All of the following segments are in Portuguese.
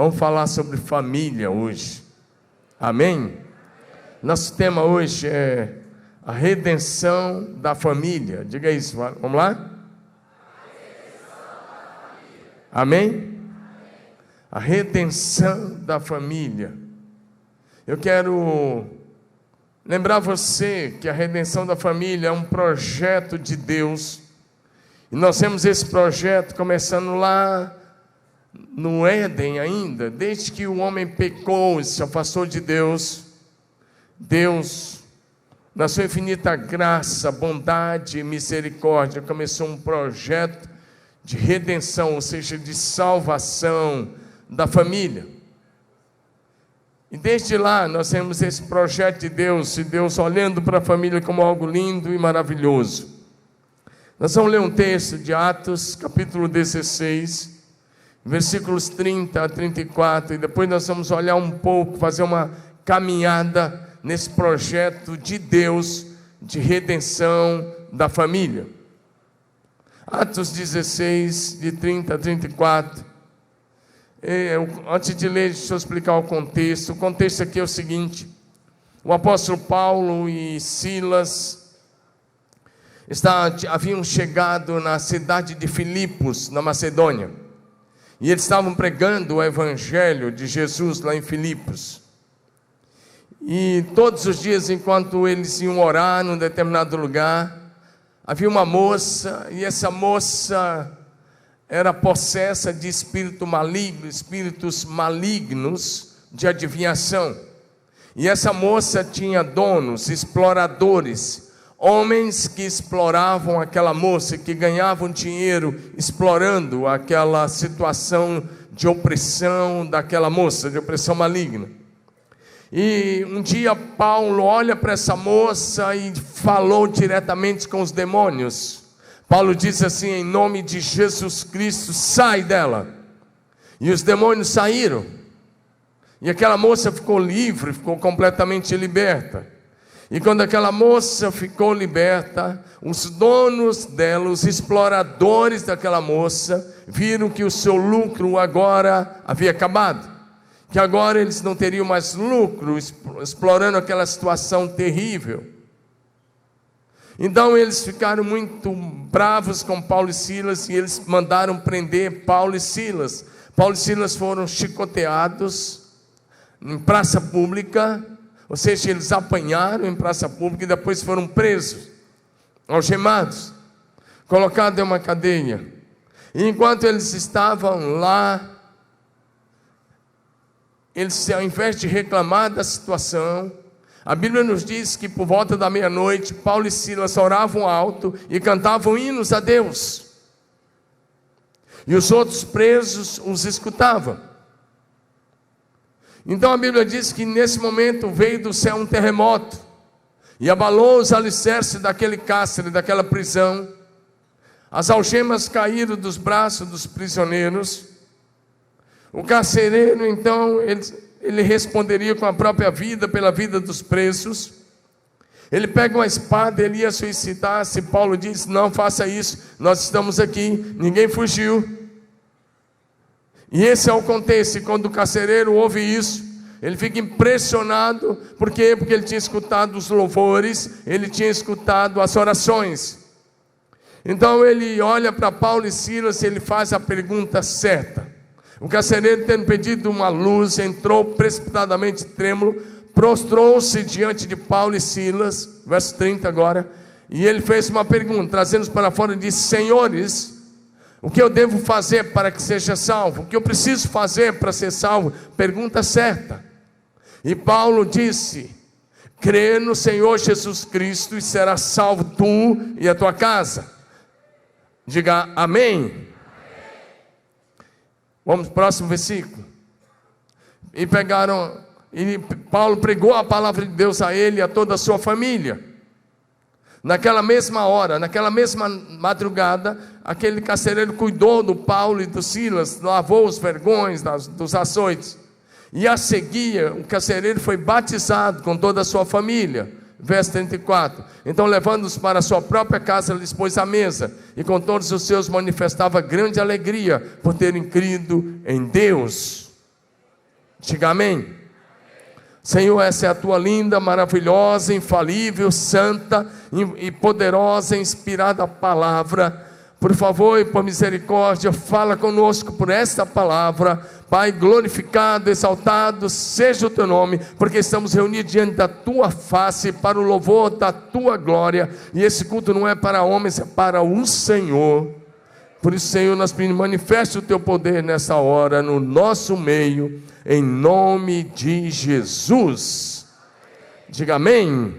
Vamos falar sobre família hoje. Amém? Nosso tema hoje é a redenção da família. Diga isso, vamos lá? Amém? A redenção da família. Eu quero lembrar você que a redenção da família é um projeto de Deus. E nós temos esse projeto começando lá no Éden ainda, desde que o homem pecou e se afastou de Deus. Deus, na sua infinita graça, bondade e misericórdia, começou um projeto de redenção, ou seja, de salvação da família. E desde lá nós temos esse projeto de Deus, e Deus olhando para a família como algo lindo e maravilhoso. Nós vamos ler um texto de Atos, capítulo 16, versículos 30 a 34, e depois nós vamos olhar um pouco, fazer uma caminhada nesse projeto de Deus, de redenção da família. Atos 16, de 30 a 34. Antes de ler, deixa eu explicar o contexto. O contexto aqui é o seguinte: o apóstolo Paulo e Silas haviam chegado na cidade de Filipos, na Macedônia. E eles estavam pregando o evangelho de Jesus lá em Filipos. E todos os dias, enquanto eles iam orar num determinado lugar, havia uma moça, e essa moça era possessa de espírito maligno, espíritos malignos de adivinhação. E essa moça tinha donos, exploradores, homens que exploravam aquela moça, que ganhavam dinheiro explorando aquela situação de opressão daquela moça, de opressão maligna. E um dia Paulo olha para essa moça e falou diretamente com os demônios. Paulo diz assim: em nome de Jesus Cristo, sai dela. E os demônios saíram. E aquela moça ficou livre, ficou completamente liberta. E quando aquela moça ficou liberta, os donos dela, os exploradores daquela moça, viram que o seu lucro agora havia acabado. Que agora eles não teriam mais lucro explorando aquela situação terrível. Então eles ficaram muito bravos com Paulo e Silas, e eles mandaram prender Paulo e Silas. Paulo e Silas foram chicoteados em praça pública, ou seja, eles apanharam em praça pública e depois foram presos, algemados, colocados em uma cadeia. E enquanto eles estavam lá, eles, ao invés de reclamar da situação, a Bíblia nos diz que por volta da meia-noite, Paulo e Silas oravam alto e cantavam hinos a Deus. E os outros presos os escutavam. Então a Bíblia diz que nesse momento veio do céu um terremoto e abalou os alicerces daquele cárcere, daquela prisão. As algemas caíram dos braços dos prisioneiros. O carcereiro, então, ele responderia com a própria vida, pela vida dos presos. Ele pega uma espada, ele ia suicidar-se. Paulo diz: não faça isso, nós estamos aqui, ninguém fugiu. E esse é o contexto. E quando o carcereiro ouve isso, ele fica impressionado. Por quê? Porque ele tinha escutado os louvores, ele tinha escutado as orações. Então ele olha para Paulo e Silas e ele faz a pergunta certa. O carcereiro, tendo pedido uma luz, entrou precipitadamente trêmulo, prostrou-se diante de Paulo e Silas, verso 30 agora, e ele fez uma pergunta, trazendo-os para fora, e disse: senhores, o que eu devo fazer para que seja salvo? O que eu preciso fazer para ser salvo? Pergunta certa. E Paulo disse: crê no Senhor Jesus Cristo e serás salvo tu e a tua casa. Diga amém. Vamos para o próximo versículo. E Paulo pregou a palavra de Deus a ele e a toda a sua família. Naquela mesma hora, naquela mesma madrugada, aquele carcereiro cuidou do Paulo e do Silas, lavou os vergões dos açoites. E a seguir, o carcereiro foi batizado com toda a sua família. Verso 34. Então, levando-os para a sua própria casa, lhes pôs à mesa, e com todos os seus manifestava grande alegria por terem crido em Deus. Diga amém. Senhor, essa é a tua linda, maravilhosa, infalível, santa e poderosa, inspirada palavra. Por favor e por misericórdia, fala conosco por esta palavra. Pai, glorificado, exaltado seja o teu nome, porque estamos reunidos diante da tua face, para o louvor da tua glória. E esse culto não é para homens, é para o Senhor. Por isso, Senhor, nós pedimos, manifeste o teu poder nessa hora, no nosso meio, em nome de Jesus. Diga amém.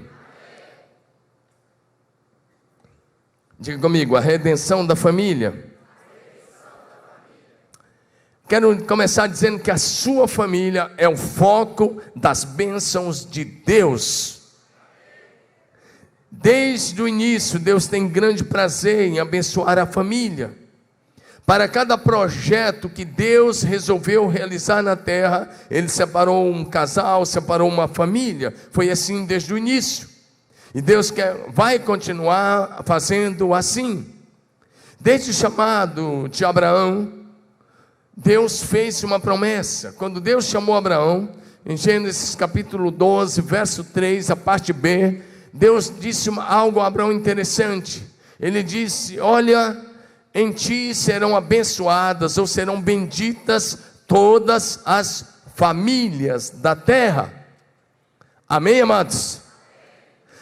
Diga comigo, a redenção da família. Quero começar dizendo que a sua família é o foco das bênçãos de Deus. Desde o início, Deus tem grande prazer em abençoar a família. Para cada projeto que Deus resolveu realizar na terra, Ele separou um casal, separou uma família. Foi assim desde o início. E Deus vai continuar fazendo assim. Desde o chamado de Abraão, Deus fez uma promessa. Quando Deus chamou Abraão, em Gênesis capítulo 12, verso 3, a parte B, Deus disse algo a Abraão interessante. Ele disse: olha, em ti serão abençoadas ou serão benditas todas as famílias da terra. Amém, amados?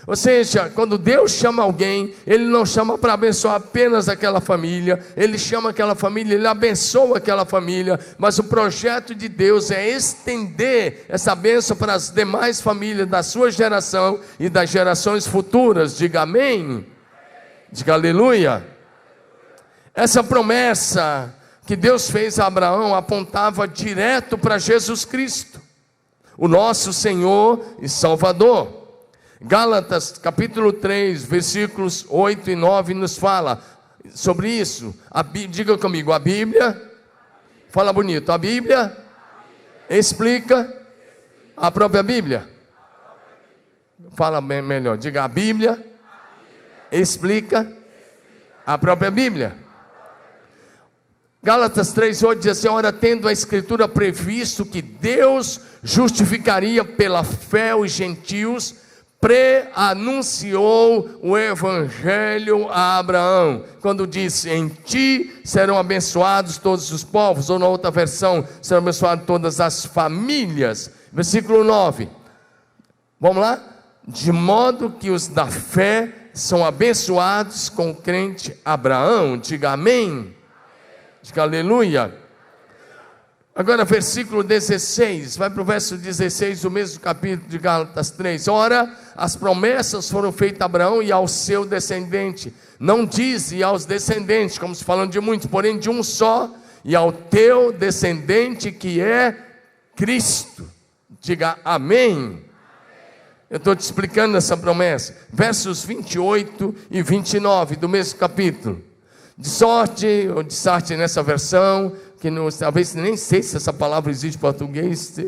Ou seja, quando Deus chama alguém, Ele não chama para abençoar apenas aquela família, Ele chama aquela família, Ele abençoa aquela família, mas o projeto de Deus é estender essa bênção para as demais famílias da sua geração e das gerações futuras. Diga amém. Diga aleluia. Essa promessa que Deus fez a Abraão apontava direto para Jesus Cristo, o nosso Senhor e Salvador. Gálatas capítulo 3, versículos 8 e 9 nos fala sobre isso. Diga comigo, a Bíblia, fala bonito, a Bíblia explica a própria Bíblia. Fala melhor, diga, a Bíblia explica a própria Bíblia. Gálatas 3,8 diz assim: ora, tendo a Escritura previsto que Deus justificaria pela fé os gentios, pré-anunciou o Evangelho a Abraão, quando disse: em ti serão abençoados todos os povos, ou na outra versão, serão abençoadas todas as famílias. Versículo 9, vamos lá? De modo que os da fé são abençoados com o crente Abraão. Diga amém. Diga aleluia. Agora versículo 16, vai para o verso 16 do mesmo capítulo de Gálatas 3. Ora, as promessas foram feitas a Abraão e ao seu descendente. Não diz e aos descendentes, como se falando de muitos, porém de um só, e ao teu descendente que é Cristo. Diga amém. Eu estou te explicando essa promessa. Versos 28 e 29 do mesmo capítulo. De sorte, ou de sorte nessa versão, que não, talvez nem sei se essa palavra existe em português,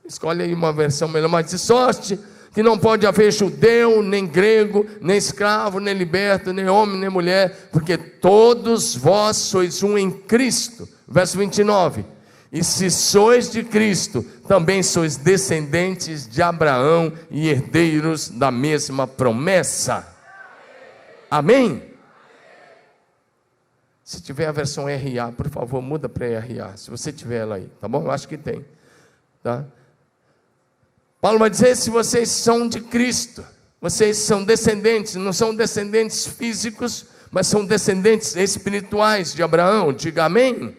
escolhe aí uma versão melhor, mas de sorte que não pode haver judeu, nem grego, nem escravo, nem liberto, nem homem, nem mulher, porque todos vós sois um em Cristo. Verso 29, e se sois de Cristo, também sois descendentes de Abraão e herdeiros da mesma promessa. Amém? Se tiver a versão RA, por favor, muda para RA, se você tiver ela aí, tá bom? Eu acho que tem, tá? Paulo vai dizer: se vocês são de Cristo, vocês são descendentes, não são descendentes físicos, mas são descendentes espirituais de Abraão. Diga amém.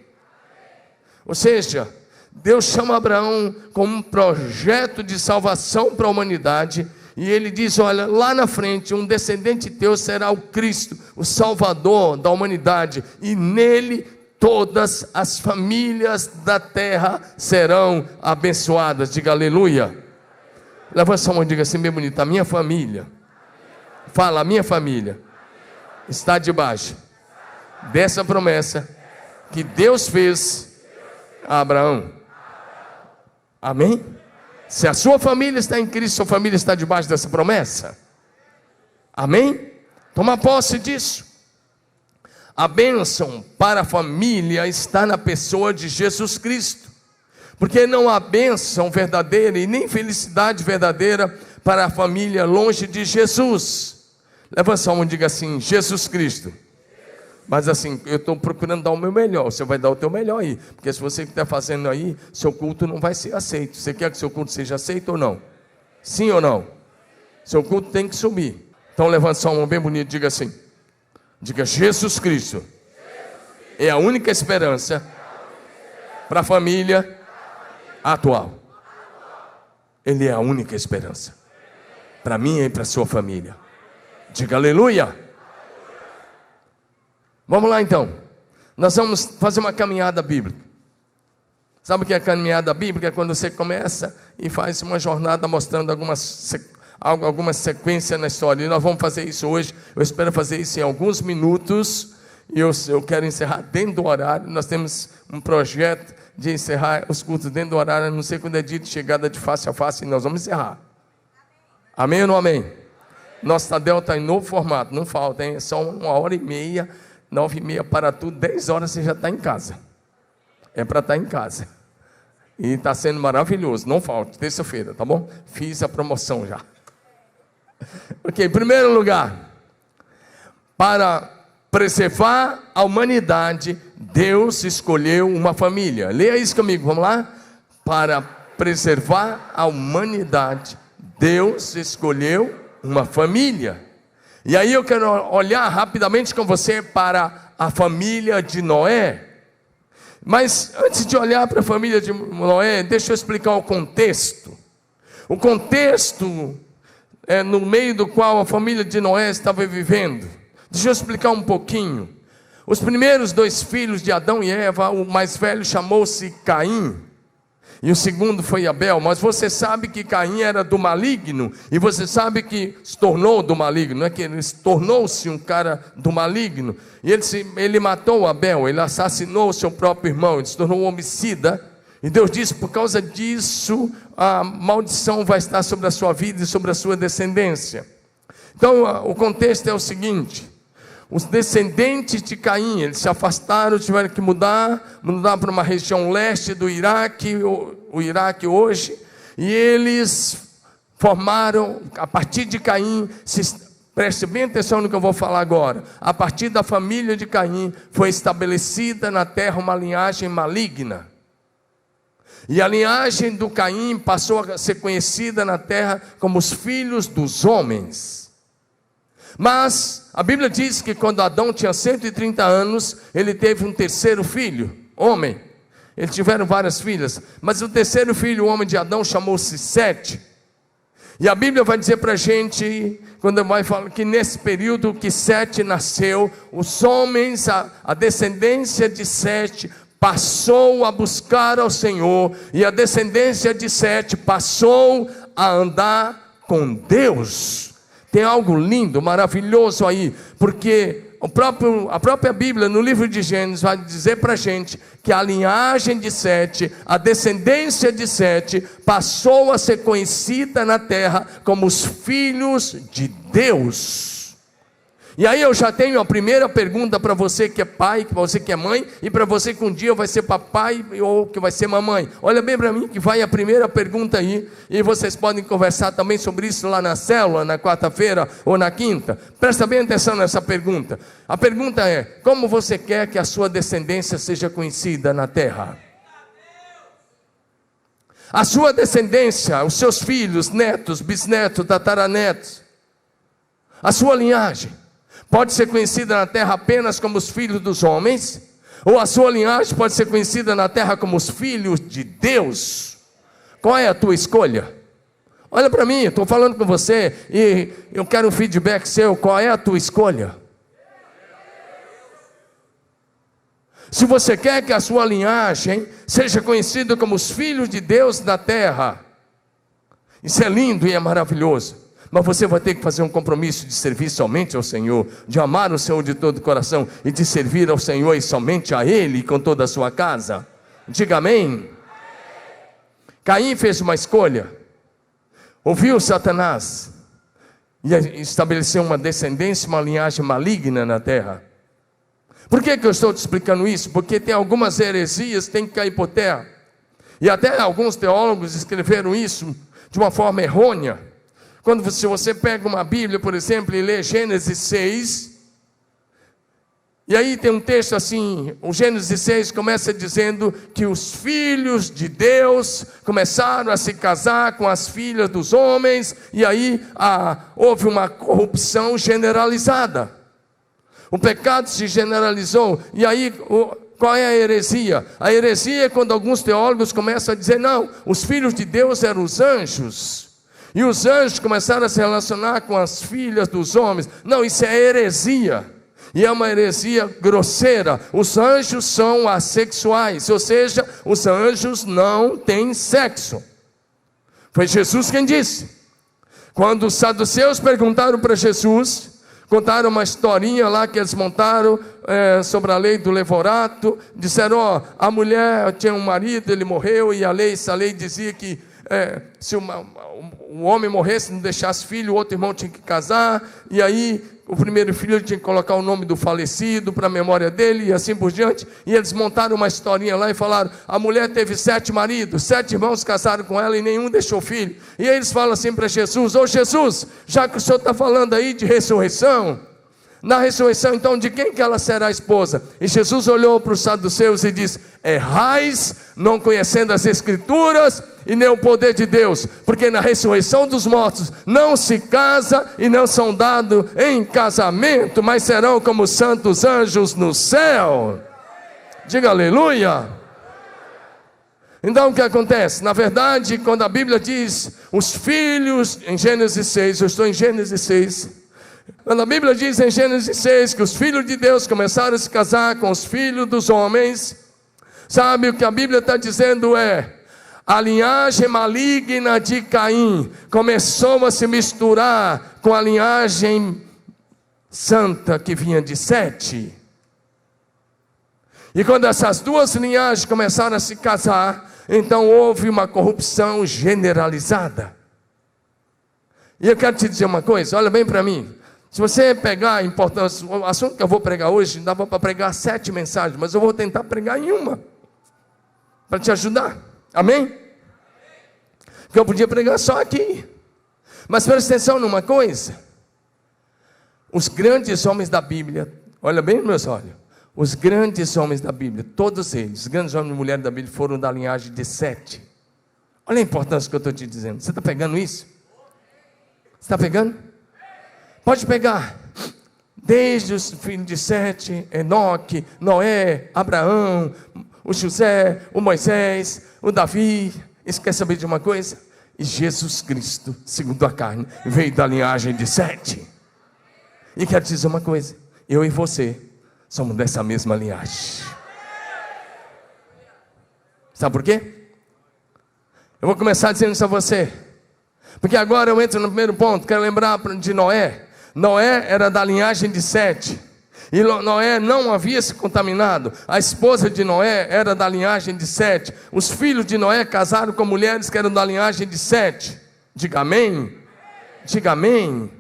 Ou seja, Deus chama Abraão como um projeto de salvação para a humanidade. E ele diz: olha, lá na frente, um descendente teu será o Cristo, o Salvador da humanidade, e nele todas as famílias da terra serão abençoadas. Diga aleluia. Levanta sua mão e diga assim bem bonito: a minha família, fala, a minha família está debaixo dessa promessa que Deus fez a Abraão. Amém? Se a sua família está em Cristo, sua família está debaixo dessa promessa. Amém? Toma posse disso. A bênção para a família está na pessoa de Jesus Cristo. Porque não há bênção verdadeira e nem felicidade verdadeira para a família longe de Jesus. Levanta sua mão e diga assim: Jesus Cristo. Mas assim, eu estou procurando dar o meu melhor. Você vai dar o teu melhor aí. Porque se você está fazendo aí, seu culto não vai ser aceito. Você quer que seu culto seja aceito ou não? Sim ou não? Seu culto tem que subir. Então levanta sua mão bem bonita e diga assim. Diga: Jesus Cristo é a única esperança para a família atual. Ele é a única esperança para mim e para a sua família. Diga aleluia. Vamos lá então. Nós vamos fazer uma caminhada bíblica. Sabe o que é caminhada bíblica? É quando você começa e faz uma jornada mostrando alguma sequência na história. E nós vamos fazer isso hoje. Eu espero fazer isso em alguns minutos. E eu quero encerrar dentro do horário. Nós temos um projeto de encerrar os cultos dentro do horário. Não sei quando é dia de chegada de face a face. E nós vamos encerrar. Amém ou não amém? Nosso Tadel está em novo formato. Não falta, hein? É só 1h30. 9h30 para tudo, 10 horas você já está em casa. É para estar em casa. E está sendo maravilhoso. Não falte, terça-feira, tá bom? Fiz a promoção já. Ok, em primeiro lugar, para preservar a humanidade, Deus escolheu uma família. Leia isso comigo, vamos lá? Para preservar a humanidade, Deus escolheu uma família. E aí eu quero olhar rapidamente com você para a família de Noé. Mas antes de olhar para a família de Noé, deixa eu explicar o contexto. O contexto é no meio do qual a família de Noé estava vivendo. Deixa eu explicar um pouquinho. Os primeiros 2 filhos de Adão e Eva, o mais velho chamou-se Caim. E o segundo foi Abel. Mas você sabe que Caim era do maligno. E você sabe que se tornou do maligno. Não é que ele tornou-se um cara do maligno. E ele matou Abel. Ele assassinou o seu próprio irmão. Ele se tornou um homicida. E Deus disse: por causa disso, a maldição vai estar sobre a sua vida e sobre a sua descendência. Então o contexto é o seguinte: os descendentes de Caim, eles se afastaram, tiveram que mudar para uma região leste do Iraque, o Iraque hoje, e eles formaram, a partir de Caim, preste bem atenção no que eu vou falar agora, a partir da família de Caim, foi estabelecida na terra uma linhagem maligna, e a linhagem do Caim passou a ser conhecida na terra como os filhos dos homens. Mas a Bíblia diz que quando Adão tinha 130 anos, ele teve um terceiro filho, homem. Eles tiveram várias filhas, mas o terceiro filho, o homem de Adão, chamou-se Sete. E a Bíblia vai dizer para a gente, quando vai falar que nesse período que Sete nasceu, os homens, a descendência de Sete, passou a buscar ao Senhor, e a descendência de Sete passou a andar com Deus. Tem algo lindo, maravilhoso aí, porque a própria Bíblia, no livro de Gênesis, vai dizer para a gente que a linhagem de Sete, a descendência de Sete, passou a ser conhecida na terra como os filhos de Deus. E aí eu já tenho a primeira pergunta para você que é pai, para você que é mãe, e para você que um dia vai ser papai ou que vai ser mamãe. Olha bem para mim que vai a primeira pergunta aí, e vocês podem conversar também sobre isso lá na célula, na quarta-feira ou na quinta. Presta bem atenção nessa pergunta. A pergunta é: como você quer que a sua descendência seja conhecida na terra? A sua descendência, os seus filhos, netos, bisnetos, tataranetos, a sua linhagem pode ser conhecida na terra apenas como os filhos dos homens, ou a sua linhagem pode ser conhecida na terra como os filhos de Deus? Qual é a tua escolha? Olha para mim, estou falando com você e eu quero um feedback seu. Qual é a tua escolha? Se você quer que a sua linhagem seja conhecida como os filhos de Deus na terra, isso é lindo e é maravilhoso. Mas você vai ter que fazer um compromisso de servir somente ao Senhor, de amar o Senhor de todo o coração e de servir ao Senhor e somente a Ele com toda a sua casa. Diga amém. Caim fez uma escolha, ouviu Satanás e estabeleceu uma descendência, uma linhagem maligna na terra. Por que eu estou te explicando isso? Porque tem algumas heresias que têm que cair por terra. E até alguns teólogos escreveram isso de uma forma errônea. Se você pega uma Bíblia, por exemplo, e lê Gênesis 6, e aí tem um texto assim, o Gênesis 6 começa dizendo que os filhos de Deus começaram a se casar com as filhas dos homens, e aí houve uma corrupção generalizada. O pecado se generalizou, e aí qual é a heresia? A heresia é quando alguns teólogos começam a dizer, não, os filhos de Deus eram os anjos, e os anjos começaram a se relacionar com as filhas dos homens. Não, isso é heresia, e é uma heresia grosseira. Os anjos são assexuais, ou seja, os anjos não têm sexo. Foi Jesus quem disse. Quando os saduceus perguntaram para Jesus, contaram uma historinha lá que eles montaram sobre a lei do levorato. Disseram, a mulher tinha um marido, ele morreu, e essa lei dizia que se o homem morresse, não deixasse filho, o outro irmão tinha que casar, e aí o primeiro filho tinha que colocar o nome do falecido para a memória dele, e assim por diante. E eles montaram uma historinha lá e falaram, a mulher teve 7 maridos, 7 irmãos casaram com ela e nenhum deixou filho. E aí eles falam assim para Jesus, Jesus, já que o senhor está falando aí de ressurreição, na ressurreição então de quem que ela será esposa? E Jesus olhou para os saduceus e disse, errais, não conhecendo as escrituras e nem o poder de Deus, porque na ressurreição dos mortos não se casa e não são dados em casamento, mas serão como santos anjos no céu. Diga aleluia. Então o que acontece? Na verdade, quando a Bíblia diz os filhos, em Gênesis 6, eu estou em Gênesis 6, quando a Bíblia diz em Gênesis 6 que os filhos de Deus começaram a se casar com os filhos dos homens, sabe o que a Bíblia está dizendo a linhagem maligna de Caim começou a se misturar com a linhagem santa que vinha de Sete. E quando essas duas linhagens começaram a se casar, então houve uma corrupção generalizada. E eu quero te dizer uma coisa, olha bem para mim. Se você pegar a importância, o assunto que eu vou pregar hoje, dava para pregar 7 mensagens, mas eu vou tentar pregar em uma, para te ajudar, amém? Porque eu podia pregar só aqui, mas presta atenção numa coisa, os grandes homens da Bíblia, olha bem nos meus olhos, os grandes homens da Bíblia, todos eles, os grandes homens e mulheres da Bíblia foram da linhagem de Sete. Olha a importância que eu estou te dizendo, você está pegando isso? Você está pegando? Pode pegar, desde os filhos de Sete, Enoque, Noé, Abraão, o José, o Moisés, o Davi. E você quer saber de uma coisa? E Jesus Cristo, segundo a carne, veio da linhagem de Sete. E quero te dizer uma coisa, eu e você somos dessa mesma linhagem. Sabe por quê? Eu vou começar dizendo isso a você, porque agora eu entro no primeiro ponto. Quero lembrar de Noé. Noé era da linhagem de Sete, e Noé não havia se contaminado. A esposa de Noé era da linhagem de Sete. Os filhos de Noé casaram com mulheres que eram da linhagem de Sete. Diga amém. Diga amém.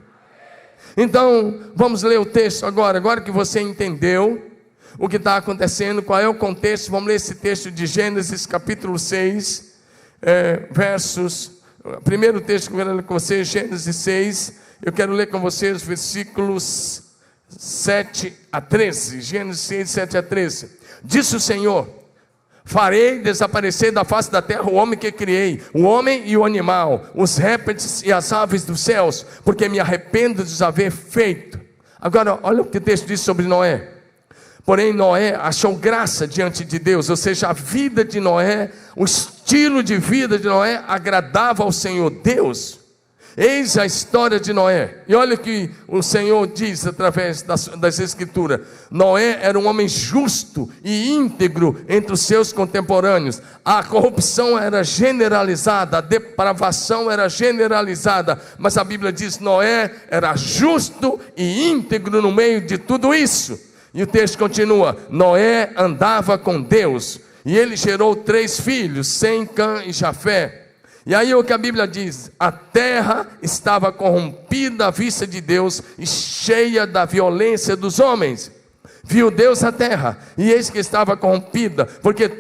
Então vamos ler o texto agora que você entendeu o que está acontecendo, qual é o contexto. Vamos ler esse texto de Gênesis capítulo 6, o primeiro texto que eu quero ler com vocês, Gênesis 6. Eu quero ler com vocês versículos 7 a 13. Gênesis 6, 7 a 13. Disse o Senhor: farei desaparecer da face da terra o homem que criei, o homem e o animal, os répteis e as aves dos céus, porque me arrependo de os haver feito. Agora, olha o que o texto diz sobre Noé. Porém Noé achou graça diante de Deus, ou seja, a vida de Noé, o estilo de vida de Noé agradava ao Senhor Deus. Eis a história de Noé, e olha o que o Senhor diz através das Escrituras. Noé era um homem justo e íntegro entre os seus contemporâneos. A corrupção era generalizada, a depravação era generalizada, mas a Bíblia diz: Noé era justo e íntegro no meio de tudo isso. E o texto continua: Noé andava com Deus, e ele gerou 3 filhos, Sem, Cã e Jafé. E aí o que a Bíblia diz: a terra estava corrompida à vista de Deus e cheia da violência dos homens. Viu Deus a terra, e eis que estava corrompida, porque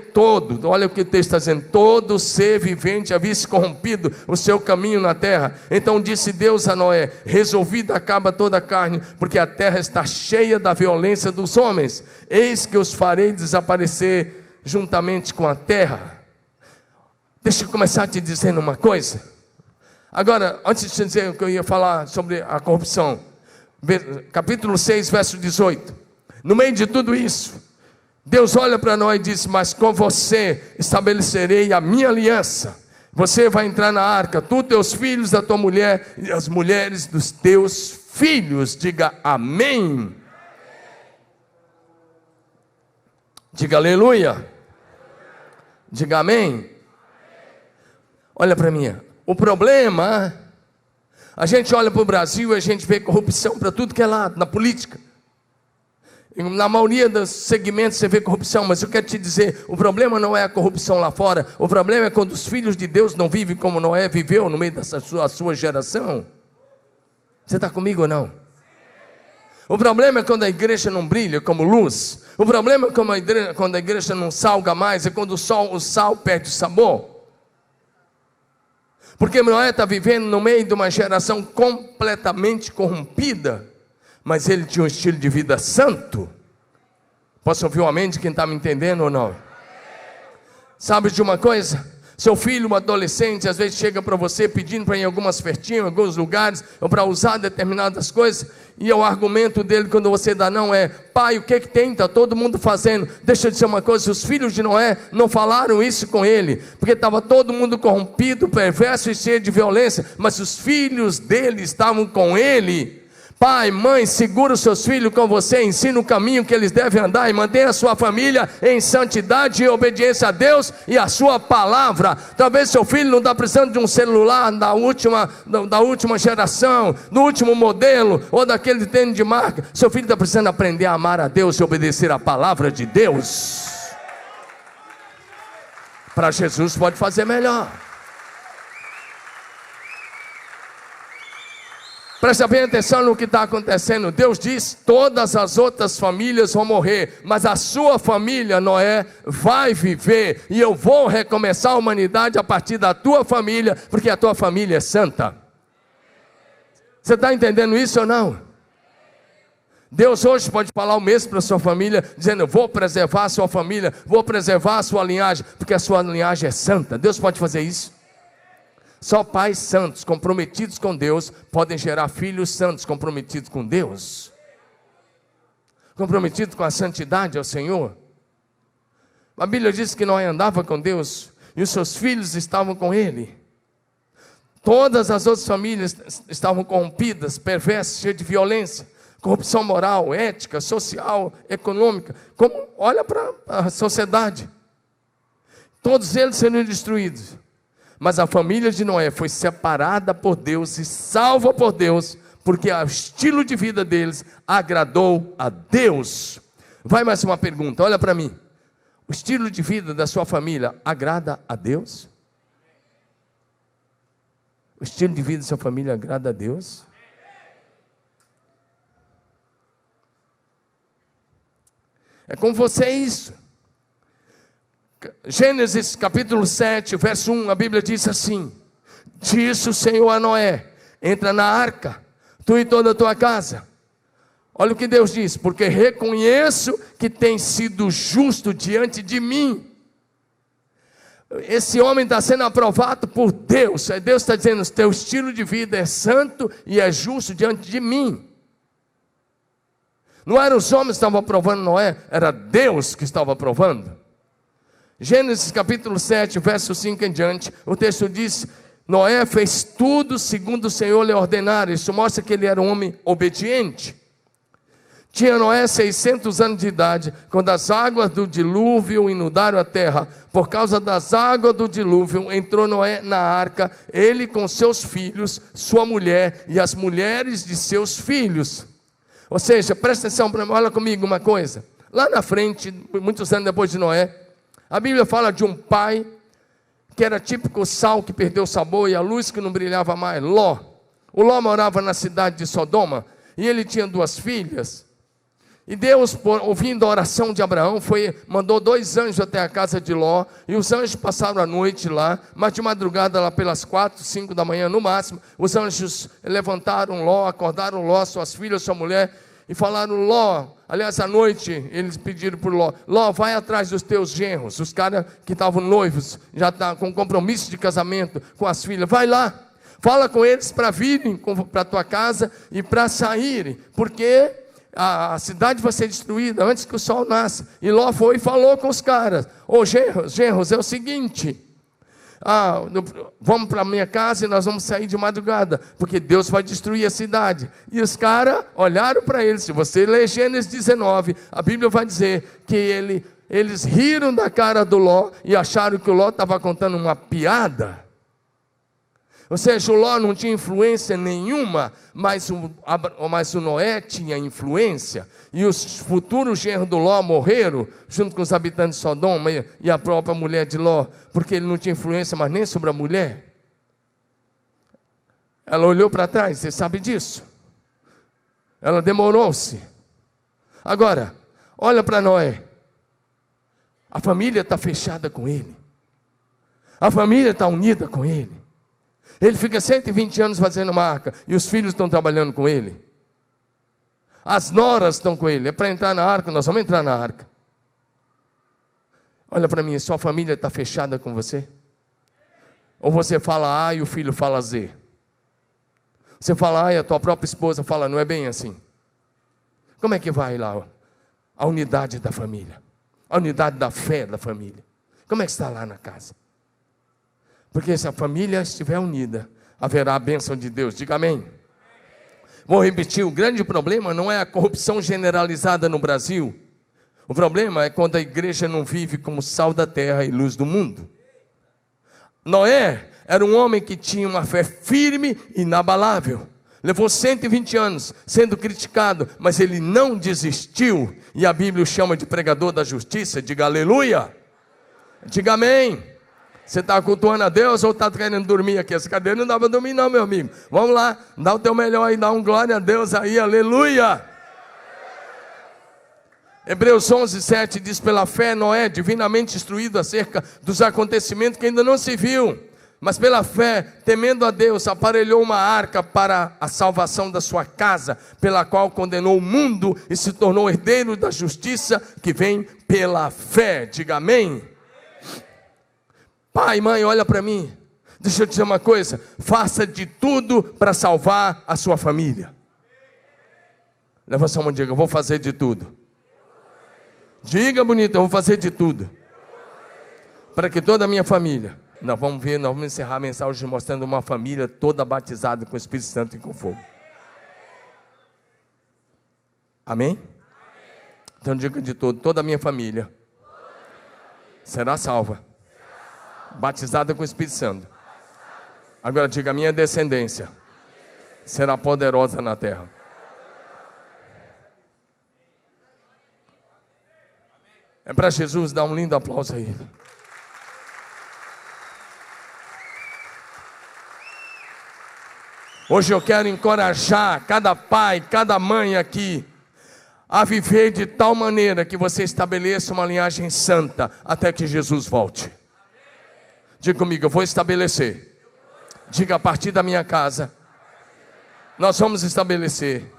olha o que o texto está dizendo, todo ser vivente havia se corrompido o seu caminho na terra. Então disse Deus a Noé: resolvida acaba toda a carne, porque a terra está cheia da violência dos homens. Eis que os farei desaparecer juntamente com a terra. Deixa eu começar te dizendo uma coisa. Agora, antes de te dizer o que eu ia falar sobre a corrupção, capítulo 6, verso 18. No meio de tudo isso, Deus olha para nós e diz: mas com você estabelecerei a minha aliança. Você vai entrar na arca, tu, teus filhos, a tua mulher e as mulheres dos teus filhos. Diga amém. Diga aleluia. Diga amém. Olha para mim. O problema, a gente olha para o Brasil e a gente vê corrupção para tudo que é lado, na política. Na maioria dos segmentos você vê corrupção, mas eu quero te dizer, o problema não é a corrupção lá fora, o problema é quando os filhos de Deus não vivem como Noé viveu no meio da sua geração. Você está comigo ou não? O problema é quando a igreja não brilha como luz. O problema é quando a igreja não salga mais, é quando o sal perde o sabor. Porque Noé está vivendo no meio de uma geração completamente corrompida, mas ele tinha um estilo de vida santo. Posso ouvir um amém de quem está me entendendo ou não? Sabe de uma coisa? Seu filho, um adolescente, às vezes chega para você pedindo para ir em algumas festinhas, em alguns lugares, ou para usar determinadas coisas, e o argumento dele quando você dá não é: pai, o que tem? Está todo mundo fazendo. Deixa eu dizer uma coisa, os filhos de Noé não falaram isso com ele, porque estava todo mundo corrompido, perverso e cheio de violência, mas os filhos dele estavam com ele. Pai, mãe, segura os seus filhos com você, ensina o caminho que eles devem andar e mantenha a sua família em santidade e obediência a Deus e a sua palavra. Talvez seu filho não está precisando de um celular da última geração, do último modelo, ou daquele tênis de marca. Seu filho está precisando aprender a amar a Deus e obedecer a palavra de Deus. Para Jesus pode fazer melhor. Presta bem atenção no que está acontecendo. Deus diz: todas as outras famílias vão morrer, mas a sua família, Noé, vai viver. E eu vou recomeçar a humanidade a partir da tua família, porque a tua família é santa. Você está entendendo isso ou não? Deus hoje pode falar o mesmo para a sua família, dizendo: eu vou preservar a sua família, vou preservar a sua linhagem, porque a sua linhagem é santa. Deus pode fazer isso. Só pais santos, comprometidos com Deus, podem gerar filhos santos, comprometidos com Deus, comprometidos com a santidade ao Senhor. A Bíblia diz que Noé andava com Deus, e os seus filhos estavam com ele. Todas as outras famílias estavam corrompidas, perversas, cheias de violência, corrupção moral, ética, social, econômica. Olha para a sociedade. Todos eles seriam destruídos. Mas a família de Noé foi separada por Deus e salva por Deus, porque o estilo de vida deles agradou a Deus. Vai mais uma pergunta, olha para mim. O estilo de vida da sua família agrada a Deus? O estilo de vida da sua família agrada a Deus? É com você isso. Gênesis capítulo 7, verso 1, a Bíblia diz assim: disse o Senhor a Noé: entra na arca, tu e toda a tua casa. Olha o que Deus diz: porque reconheço que tem sido justo diante de mim. Esse homem está sendo aprovado por Deus. Deus está dizendo: o teu estilo de vida é santo e é justo diante de mim. Não eram os homens que estavam aprovando Noé, era Deus que estava aprovando. Gênesis capítulo 7, verso 5 em diante, o texto diz: Noé fez tudo segundo o Senhor lhe ordenara. Isso mostra que ele era um homem obediente. Tinha Noé 600 anos de idade, quando as águas do dilúvio inundaram a terra. Por causa das águas do dilúvio, entrou Noé na arca, ele com seus filhos, sua mulher e as mulheres de seus filhos. Ou seja, presta atenção para mim, olha comigo uma coisa. Lá na frente, muitos anos depois de Noé, a Bíblia fala de um pai que era típico sal que perdeu o sabor e a luz que não brilhava mais, Ló. O Ló morava na cidade de Sodoma e ele tinha 2 filhas. E Deus, ouvindo a oração de Abraão, mandou 2 anjos até a casa de Ló, e os anjos passaram a noite lá, mas de madrugada, lá pelas 4, 5 da manhã no máximo, os anjos levantaram Ló, acordaram Ló, suas filhas, sua mulher, e falaram: Ló, aliás, à noite, eles pediram por Ló: Ló, vai atrás dos teus genros, os caras que estavam noivos, já estão com compromisso de casamento com as filhas, vai lá, fala com eles para virem para a tua casa e para saírem, porque a cidade vai ser destruída antes que o sol nasça. E Ló foi e falou com os caras: ô genros, é o seguinte, vamos para a minha casa e nós vamos sair de madrugada, porque Deus vai destruir a cidade. E os caras olharam para ele. Se você ler Gênesis 19, a Bíblia vai dizer que eles riram da cara do Ló e acharam que o Ló estava contando uma piada. Ou seja, o Ló não tinha influência nenhuma, mas o Noé tinha influência. E os futuros genros do Ló morreram, junto com os habitantes de Sodoma e a própria mulher de Ló, porque ele não tinha influência mais nem sobre a mulher. Ela olhou para trás, você sabe disso. Ela demorou-se. Agora, olha para Noé. A família está fechada com ele. A família está unida com ele. Ele fica 120 anos fazendo uma arca, e os filhos estão trabalhando com ele. As noras estão com ele. É para entrar na arca, nós vamos entrar na arca. Olha para mim, sua família está fechada com você? Ou você fala A e o filho fala Z? Você fala A e a tua própria esposa fala: não é bem assim. Como é que vai lá a unidade da família? A unidade da fé da família? Como é que está lá na casa? Porque se a família estiver unida, haverá a bênção de Deus. Diga amém. Vou repetir, o grande problema não é a corrupção generalizada no Brasil. O problema é quando a igreja não vive como sal da terra e luz do mundo. Noé era um homem que tinha uma fé firme e inabalável. Levou 120 anos sendo criticado, mas ele não desistiu. E a Bíblia o chama de pregador da justiça. Diga aleluia. Diga amém. Você está cultuando a Deus ou está querendo dormir aqui? Essa cadeira não dá para dormir não, meu amigo. Vamos lá, dá o teu melhor aí, dá um glória a Deus aí, aleluia. Hebreus 11:7 diz: pela fé Noé, divinamente instruído acerca dos acontecimentos que ainda não se viu, mas pela fé, temendo a Deus, aparelhou uma arca para a salvação da sua casa, pela qual condenou o mundo e se tornou herdeiro da justiça que vem pela fé. Diga amém. Pai, mãe, olha para mim. Deixa eu te dizer uma coisa. Faça de tudo para salvar a sua família. Levanta sua mão e diga: eu vou fazer de tudo. Diga bonito: eu vou fazer de tudo para que toda a minha família. Nós vamos encerrar a mensagem mostrando uma família toda batizada com o Espírito Santo e com fogo. Amém? Então diga de tudo: toda a minha família será salva, batizada com o Espírito Santo. Agora diga: a minha descendência será poderosa na terra. É para Jesus dar um lindo aplauso a ele. Hoje eu quero encorajar cada pai, cada mãe aqui a viver de tal maneira que você estabeleça uma linhagem santa até que Jesus volte. Diga comigo: eu vou estabelecer. Diga: a partir da minha casa, nós vamos estabelecer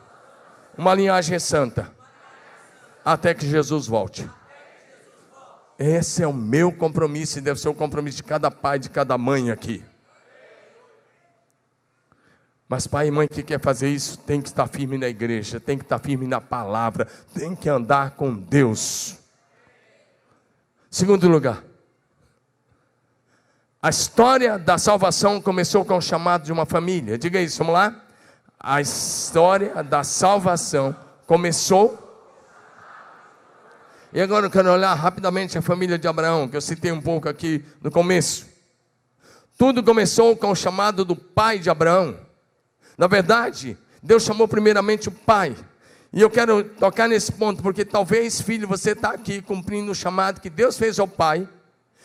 uma linhagem santa até que Jesus volte. Esse é o meu compromisso e deve ser o compromisso de cada pai, de cada mãe aqui. Mas pai e mãe que quer fazer isso tem que estar firme na igreja, tem que estar firme na palavra, tem que andar com Deus. Segundo lugar, a história da salvação começou com o chamado de uma família. Diga isso, vamos lá. A história da salvação começou. E agora eu quero olhar rapidamente a família de Abraão, que eu citei um pouco aqui no começo. Tudo começou com o chamado do pai de Abraão. Na verdade, Deus chamou primeiramente o pai. E eu quero tocar nesse ponto, porque talvez, filho, você está aqui cumprindo o chamado que Deus fez ao pai.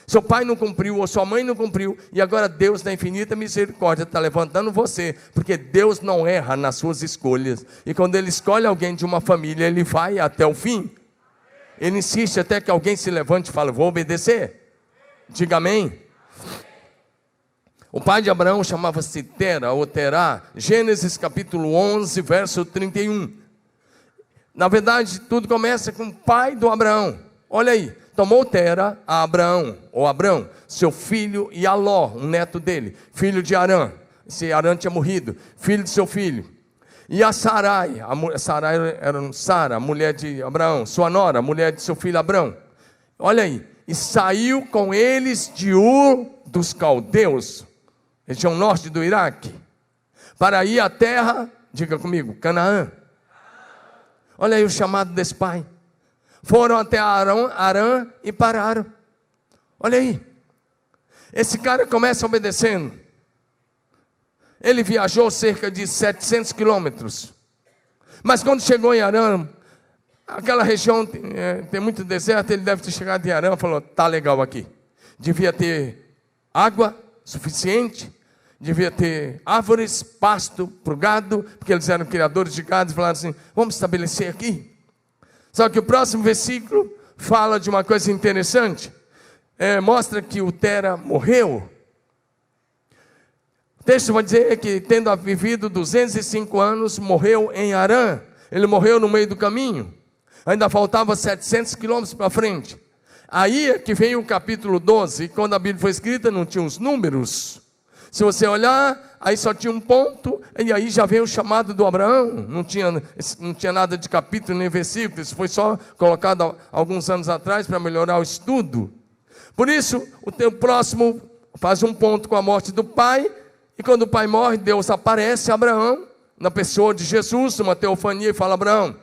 Seu pai não cumpriu, ou sua mãe não cumpriu, e agora Deus, na infinita misericórdia, está levantando você, porque Deus não erra nas suas escolhas, e quando Ele escolhe alguém de uma família, Ele vai até o fim. Ele insiste até que alguém se levante e fale: vou obedecer. Diga amém. O pai de Abraão chamava-se Tera, ou Terá. Gênesis capítulo 11, verso 31. Na verdade, tudo começa com o pai do Abraão. Olha aí, tomou Tera a Abraão, ou Abrão, seu filho, e a Ló, um neto dele, filho de Arã. Esse Arã tinha morrido, filho de seu filho. E a Sarai, Sarai era Sara, mulher de Abraão, sua nora, mulher de seu filho Abrão. Olha aí, e saiu com eles de Ur dos Caldeus, região norte do Iraque, para ir à terra, diga comigo, Canaã. Olha aí o chamado desse pai. Foram até Arã e pararam. Olha aí, esse cara começa obedecendo. Ele viajou cerca de 700 quilômetros, mas quando chegou em Arã, aquela região tem muito deserto, ele deve ter chegado em Arã e falou: tá legal aqui, devia ter água suficiente, devia ter árvores, pasto para o gado, porque eles eram criadores de gado, e falaram assim: vamos estabelecer aqui. Só que o próximo versículo fala de uma coisa interessante, mostra que o Tera morreu. O texto vai dizer que, tendo vivido 205 anos, morreu em Arã. Ele morreu no meio do caminho, ainda faltava 700 quilômetros para frente. Aí é que vem o capítulo 12, quando a Bíblia foi escrita não tinha os números. Se você olhar, aí só tinha um ponto, e aí já vem o chamado do Abraão. Não tinha nada de capítulo nem versículo, isso foi só colocado alguns anos atrás para melhorar o estudo. Por isso, o teu próximo faz um ponto com a morte do pai, e quando o pai morre, Deus aparece a Abraão, na pessoa de Jesus, numa teofania, e fala: Abraão,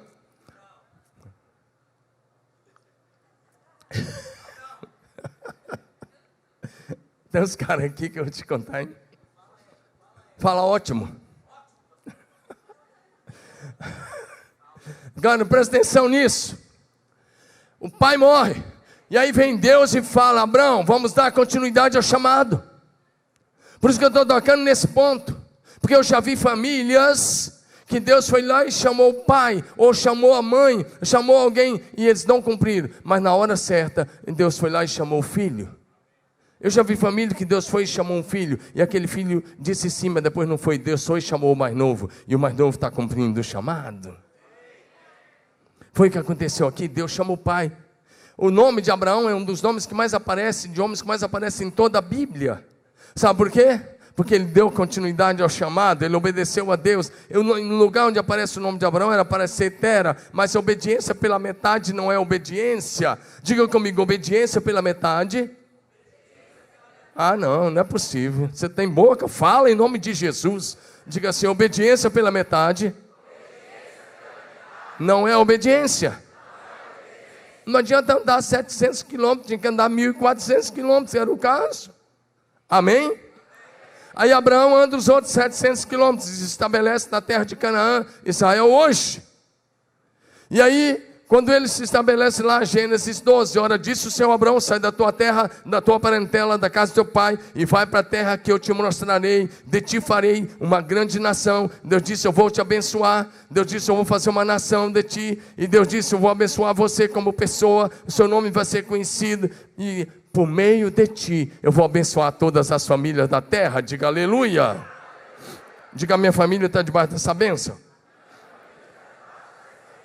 tem uns caras aqui que eu vou te contar, hein? Fala ótimo. Agora, presta atenção nisso. O pai morre, e aí vem Deus e fala: Abraão, vamos dar continuidade ao chamado. Por isso que eu estou tocando nesse ponto, porque eu já vi famílias que Deus foi lá e chamou o pai, ou chamou a mãe, chamou alguém, e eles não cumpriram, mas na hora certa, Deus foi lá e chamou o filho. Eu já vi família que Deus foi e chamou um filho, e aquele filho disse sim, mas depois não foi. Deus foi e chamou o mais novo, e o mais novo está cumprindo o chamado. Foi o que aconteceu aqui. Deus chama o pai. O nome de Abraão é um dos nomes que mais aparece, de homens que mais aparecem em toda a Bíblia. Sabe por quê? Porque ele deu continuidade ao chamado, ele obedeceu a Deus. No lugar onde aparece o nome de Abraão era para ser Tera, mas a obediência pela metade não é obediência. Diga comigo, obediência pela metade. Ah, não é possível. Você tem boca? Fala em nome de Jesus. Diga assim: obediência pela metade não é obediência. Não adianta andar 700 quilômetros, tinha que andar 1.400 quilômetros, era o caso. Amém? Aí Abraão anda os outros 700 quilômetros, se estabelece na terra de Canaã, Israel hoje. E aí, quando ele se estabelece lá, Gênesis 12, ora disse o Senhor Abraão: sai da tua terra, da tua parentela, da casa do teu pai, e vai para a terra que eu te mostrarei, de ti farei uma grande nação. Deus disse: eu vou te abençoar. Deus disse: eu vou fazer uma nação de ti. E Deus disse: eu vou abençoar você como pessoa, o seu nome vai ser conhecido, e por meio de ti, eu vou abençoar todas as famílias da terra. Diga aleluia. Diga: minha família está debaixo dessa bênção.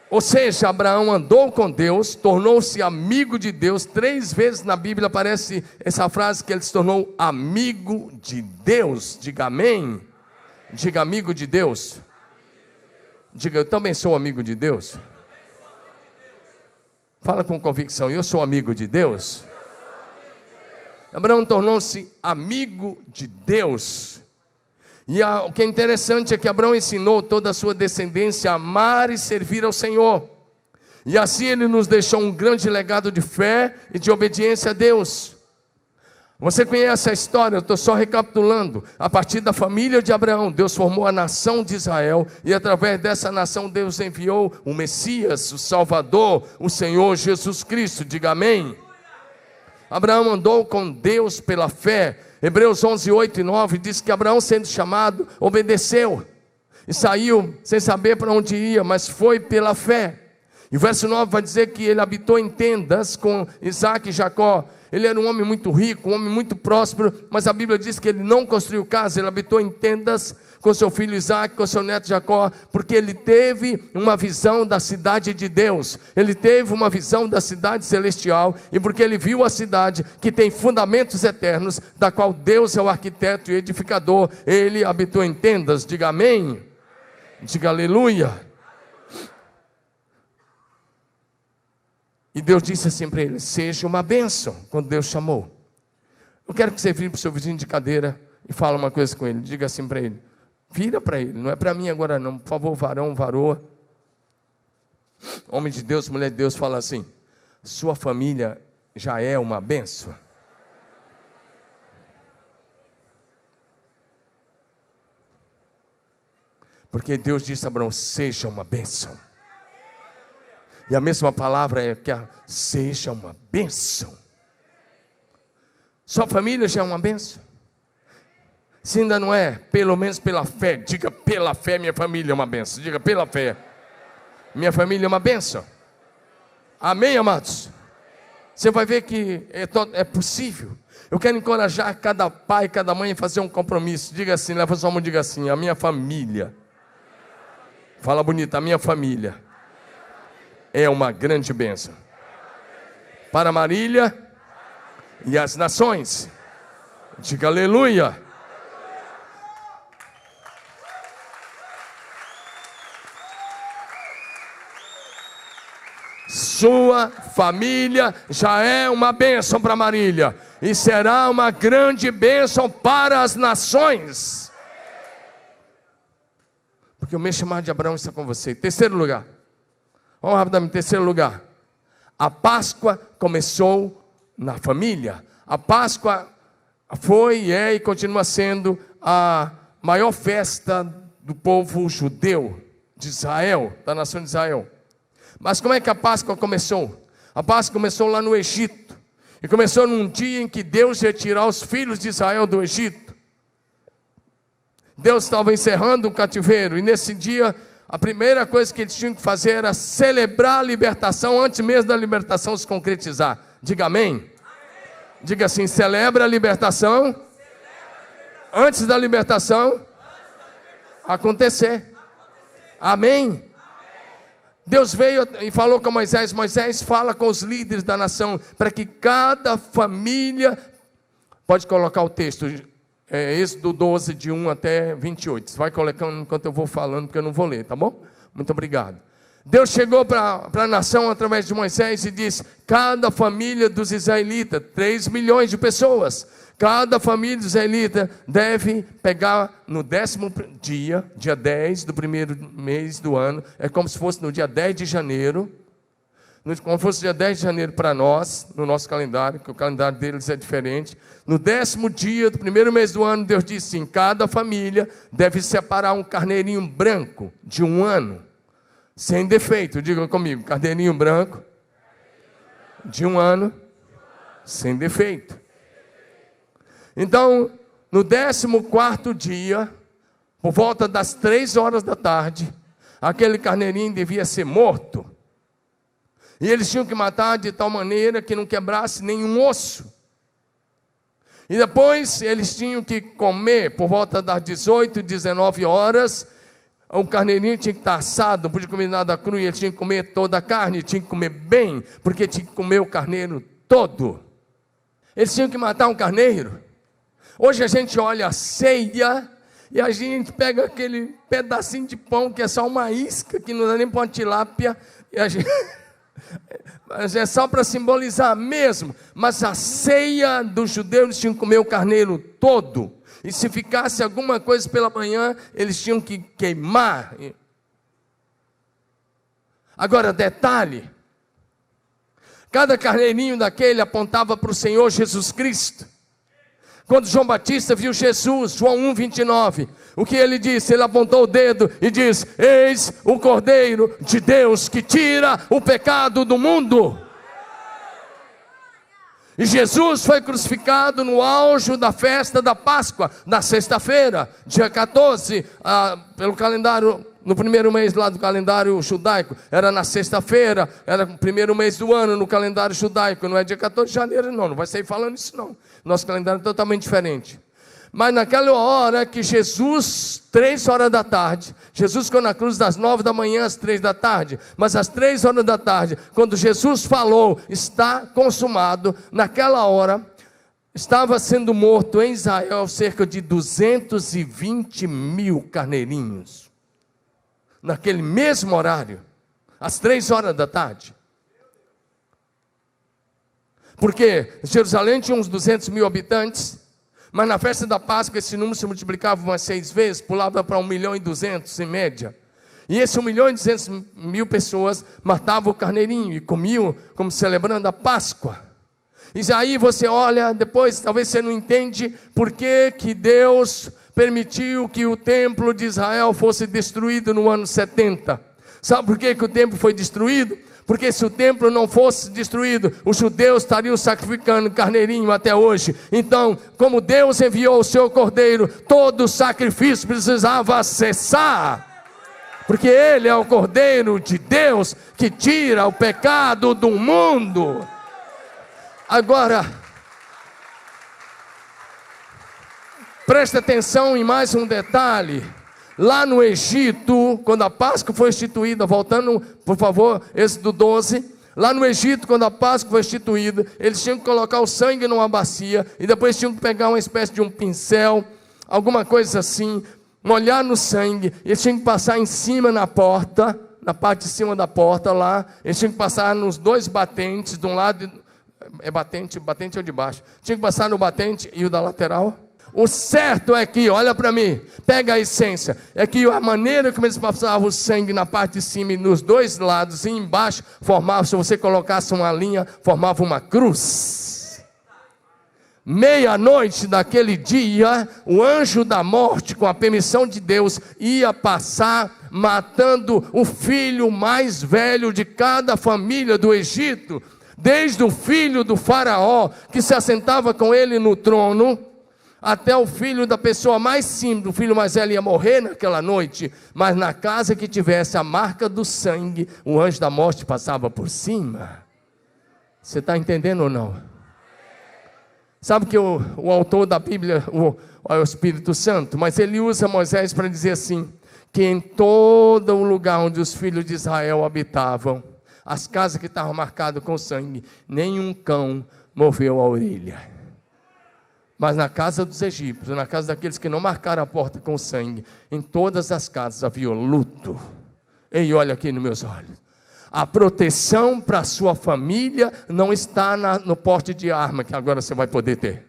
Ou seja, Abraão andou com Deus, tornou-se amigo de Deus. 3 vezes na Bíblia aparece essa frase que ele se tornou amigo de Deus. Diga amém. Diga amigo de Deus. Diga: eu também sou amigo de Deus. Fala com convicção: eu sou amigo de Deus. Abraão tornou-se amigo de Deus. E o que é interessante é que Abraão ensinou toda a sua descendência a amar e servir ao Senhor. E assim ele nos deixou um grande legado de fé e de obediência a Deus. Você conhece a história, eu estou só recapitulando. A partir da família de Abraão, Deus formou a nação de Israel. E através dessa nação, Deus enviou o Messias, o Salvador, o Senhor Jesus Cristo. Diga amém. Abraão andou com Deus pela fé. Hebreus 11, 8 e 9 diz que Abraão, sendo chamado, obedeceu e saiu sem saber para onde ia, mas foi pela fé. E o verso 9 vai dizer que ele habitou em tendas com Isaac e Jacó. Ele era um homem muito rico, um homem muito próspero, mas a Bíblia diz que ele não construiu casa, ele habitou em tendas com seu filho Isaac, com seu neto Jacó, porque ele teve uma visão da cidade de Deus, ele teve uma visão da cidade celestial, e porque ele viu a cidade que tem fundamentos eternos, da qual Deus é o arquiteto e edificador, ele habitou em tendas. Diga amém, diga aleluia. E Deus disse assim para ele: seja uma bênção. Quando Deus chamou, eu quero que você vire para o seu vizinho de cadeira e fale uma coisa com ele. Diga assim para ele, vira para ele, não é para mim agora não, por favor, varão, varoa, homem de Deus, mulher de Deus, fala assim: sua família já é uma bênção. Porque Deus disse a Abraão: seja uma bênção. E a mesma palavra é que seja uma bênção. Sua família já é uma bênção. Se ainda não é, pelo menos pela fé. Diga: pela fé minha família é uma bênção. Diga: pela fé minha família é uma bênção. Amém, amados? Você vai ver que é possível. Eu quero encorajar cada pai, cada mãe a fazer um compromisso. Diga assim, leva sua mão e diga assim: a minha família. Fala bonito, a minha família é uma grande bênção para Marília e as nações. Diga aleluia. Sua família já é uma bênção para Marília e será uma grande bênção para as nações. Porque o meu chamado de Abraão está com você. Terceiro lugar. Vamos rapidamente, terceiro lugar. A Páscoa começou na família. A Páscoa foi, é e continua sendo a maior festa do povo judeu de Israel, da nação de Israel. Mas como é que a Páscoa começou? A Páscoa começou lá no Egito. E começou num dia em que Deus ia tirar os filhos de Israel do Egito. Deus estava encerrando o cativeiro. E nesse dia, a primeira coisa que eles tinham que fazer era celebrar a libertação, antes mesmo da libertação se concretizar. Diga amém. Amém. Diga assim: celebra a libertação, antes da libertação acontecer. Amém. Deus veio e falou com Moisés: Moisés, fala com os líderes da nação, para que cada família, pode colocar o texto, Êxodo 12, de 1 até 28, você vai colocando enquanto eu vou falando, porque eu não vou ler, tá bom? Muito obrigado. Deus chegou para a nação através de Moisés e disse: cada família dos israelitas, 3 milhões de pessoas, cada família israelita deve pegar no 10º dia, dia 10 do primeiro mês do ano, é como se fosse no dia 10 de janeiro, como fosse dia 10 de janeiro para nós, no nosso calendário, que o calendário deles é diferente. No 10º dia do primeiro mês do ano, Deus disse assim: cada família deve separar um carneirinho branco de 1 ano, sem defeito. Diga comigo: carneirinho branco de 1 ano, sem defeito. Então, no 14º dia, por volta das 3 horas da tarde, aquele carneirinho devia ser morto. E eles tinham que matar de tal maneira que não quebrasse nenhum osso. E depois eles tinham que comer, por volta das 18, 19 horas, o carneirinho tinha que estar assado, não podia comer nada cru, eles tinham que comer toda a carne, tinham que comer bem, porque tinha que comer o carneiro todo. Eles tinham que matar um carneiro. Hoje a gente olha a ceia e a gente pega aquele pedacinho de pão que é só uma isca, que não dá nem para uma tilápia, e a gente... Mas é só para simbolizar mesmo. Mas a ceia dos judeus, eles tinham que comer o carneiro todo. E se ficasse alguma coisa pela manhã, eles tinham que queimar. Agora, detalhe: cada carneirinho daquele apontava para o Senhor Jesus Cristo. Quando João Batista viu Jesus, João 1:29, o que ele disse? Ele apontou o dedo e diz: eis o Cordeiro de Deus que tira o pecado do mundo. E Jesus foi crucificado no auge da festa da Páscoa, na sexta-feira, dia 14, pelo calendário, no primeiro mês lá do calendário judaico, era na sexta-feira, era o primeiro mês do ano no calendário judaico, não é dia 14 de janeiro não vai sair falando isso não, nosso calendário é totalmente diferente. Mas naquela hora que Jesus, 3 horas da tarde, Jesus ficou na cruz das 9 da manhã às 3 da tarde, mas às 3 horas da tarde, quando Jesus falou, está consumado, naquela hora, estava sendo morto em Israel cerca de 220 mil carneirinhos, naquele mesmo horário, às 3 horas da tarde. Porque Jerusalém tinha uns 200 mil habitantes, mas na festa da Páscoa esse número se multiplicava umas 6 vezes, pulava para 1.200.000 em média. E esse 1.200.000 pessoas matavam o carneirinho e comiam como celebrando a Páscoa. E aí você olha, depois talvez você não entende por que Deus permitiu que o templo de Israel fosse destruído no ano 70. Sabe por que o templo foi destruído? Porque se o templo não fosse destruído, os judeus estariam sacrificando carneirinho até hoje. Então, como Deus enviou o seu cordeiro, todo sacrifício precisava cessar. Porque Ele é o cordeiro de Deus que tira o pecado do mundo. Agora, presta atenção em mais um detalhe. Lá no Egito, quando a Páscoa foi instituída, voltando, por favor, Êxodo 12, lá no Egito, quando a Páscoa foi instituída, eles tinham que colocar o sangue numa bacia, e depois tinham que pegar uma espécie de um pincel, alguma coisa assim, molhar no sangue, eles tinham que passar em cima na porta, na parte de cima da porta lá, eles tinham que passar nos 2 batentes, de um lado, batente ou de baixo, tinha que passar no batente e o da lateral. O certo é que, olha para mim, pega a essência, é que a maneira como eles passavam o sangue na parte de cima e nos 2 lados e embaixo, formava, se você colocasse uma linha, formava uma cruz. Meia-noite daquele dia, o anjo da morte, com a permissão de Deus, ia passar matando o filho mais velho de cada família do Egito, desde o filho do faraó, que se assentava com ele no trono, até o filho da pessoa mais simples, o filho mais velho ia morrer naquela noite, mas na casa que tivesse a marca do sangue, o anjo da morte passava por cima. Você está entendendo ou não? Sabe que o autor da Bíblia é o Espírito Santo, mas ele usa Moisés para dizer assim, que em todo o lugar onde os filhos de Israel habitavam, as casas que estavam marcadas com sangue, nenhum cão moveu a orelha. Mas na casa dos egípcios, na casa daqueles que não marcaram a porta com sangue, em todas as casas havia luto. Ei, olha aqui nos meus olhos. A proteção para a sua família não está no porte de arma que agora você vai poder ter.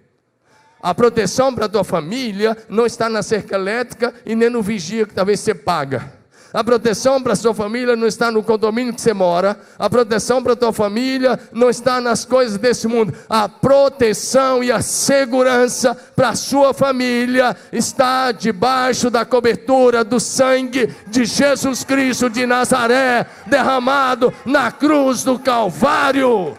A proteção para a tua família não está na cerca elétrica e nem no vigia que talvez você paga. A proteção para a sua família não está no condomínio que você mora. A proteção para a tua família não está nas coisas desse mundo. A proteção e a segurança para a sua família está debaixo da cobertura do sangue de Jesus Cristo de Nazaré, derramado na cruz do Calvário.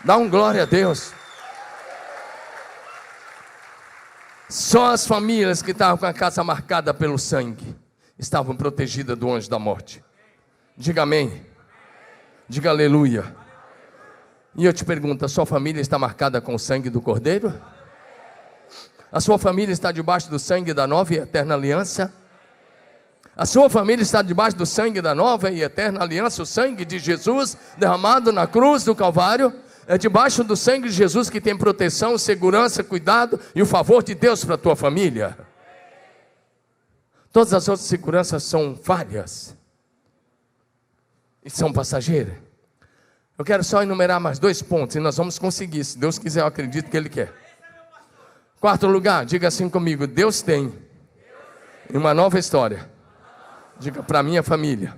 Dá um glória a Deus. Só as famílias que estavam com a casa marcada pelo sangue estavam protegidas do anjo da morte. Diga amém. Diga aleluia. E eu te pergunto, a sua família está marcada com o sangue do Cordeiro? A sua família está debaixo do sangue da nova e eterna aliança? A sua família está debaixo do sangue da nova e eterna aliança, o sangue de Jesus derramado na cruz do Calvário? É debaixo do sangue de Jesus que tem proteção, segurança, cuidado e o favor de Deus para a tua família. Todas as outras seguranças são falhas e são passageiras. Eu quero só enumerar mais 2 pontos e nós vamos conseguir, se Deus quiser, eu acredito que Ele quer. 4º lugar, diga assim comigo, Deus tem uma nova história. Diga para a minha família.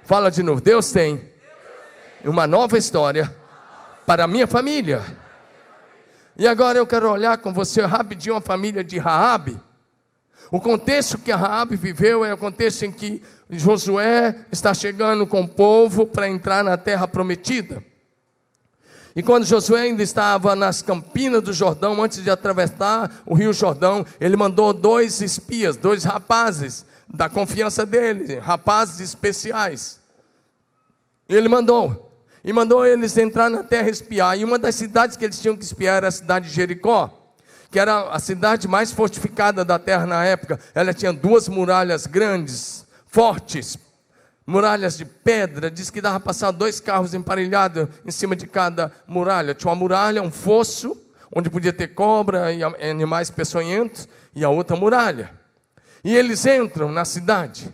Fala de novo, Deus tem uma nova história para a minha família. E agora eu quero olhar com você rapidinho a família de Raabe. O contexto que a Raabe viveu é o contexto em que Josué está chegando com o povo para entrar na terra prometida. E quando Josué ainda estava nas campinas do Jordão, antes de atravessar o rio Jordão, ele mandou 2 espias, 2 rapazes da confiança dele, rapazes especiais. Ele mandou eles entrar na terra espiar. E uma das cidades que eles tinham que espiar era a cidade de Jericó, que era a cidade mais fortificada da terra na época. Ela tinha 2 muralhas grandes, fortes, muralhas de pedra. Diz que dava para passar 2 carros emparelhados em cima de cada muralha. Tinha uma muralha, um fosso, onde podia ter cobra e animais peçonhentos, e a outra muralha. E eles entram na cidade.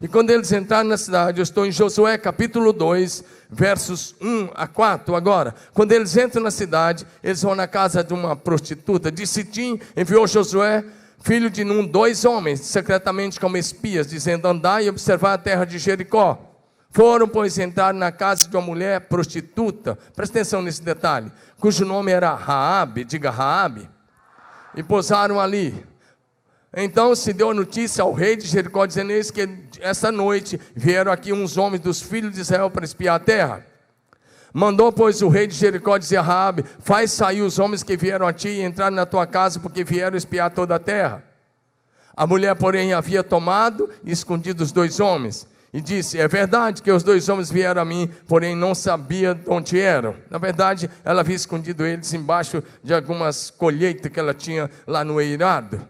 E quando eles entraram na cidade, eu estou em Josué capítulo 2, versos 1 a 4 agora. Quando eles entram na cidade, eles vão na casa de uma prostituta. De Sitim enviou Josué, filho de Nun, 2 homens, secretamente como espias, dizendo: andai e observar a terra de Jericó. Foram, pois, entrar na casa de uma mulher prostituta, presta atenção nesse detalhe, cujo nome era Raabe, diga Raabe, e pousaram ali. Então se deu a notícia ao rei de Jericó, dizendo: eis que essa noite vieram aqui uns homens dos filhos de Israel para espiar a terra. Mandou, pois, o rei de Jericó dizer a Raabe: faz sair os homens que vieram a ti e entraram na tua casa, porque vieram espiar toda a terra. A mulher, porém, havia tomado e escondido os 2 homens, e disse: é verdade que os 2 homens vieram a mim, porém não sabia de onde eram. Na verdade, ela havia escondido eles embaixo de algumas colheitas que ela tinha lá no eirado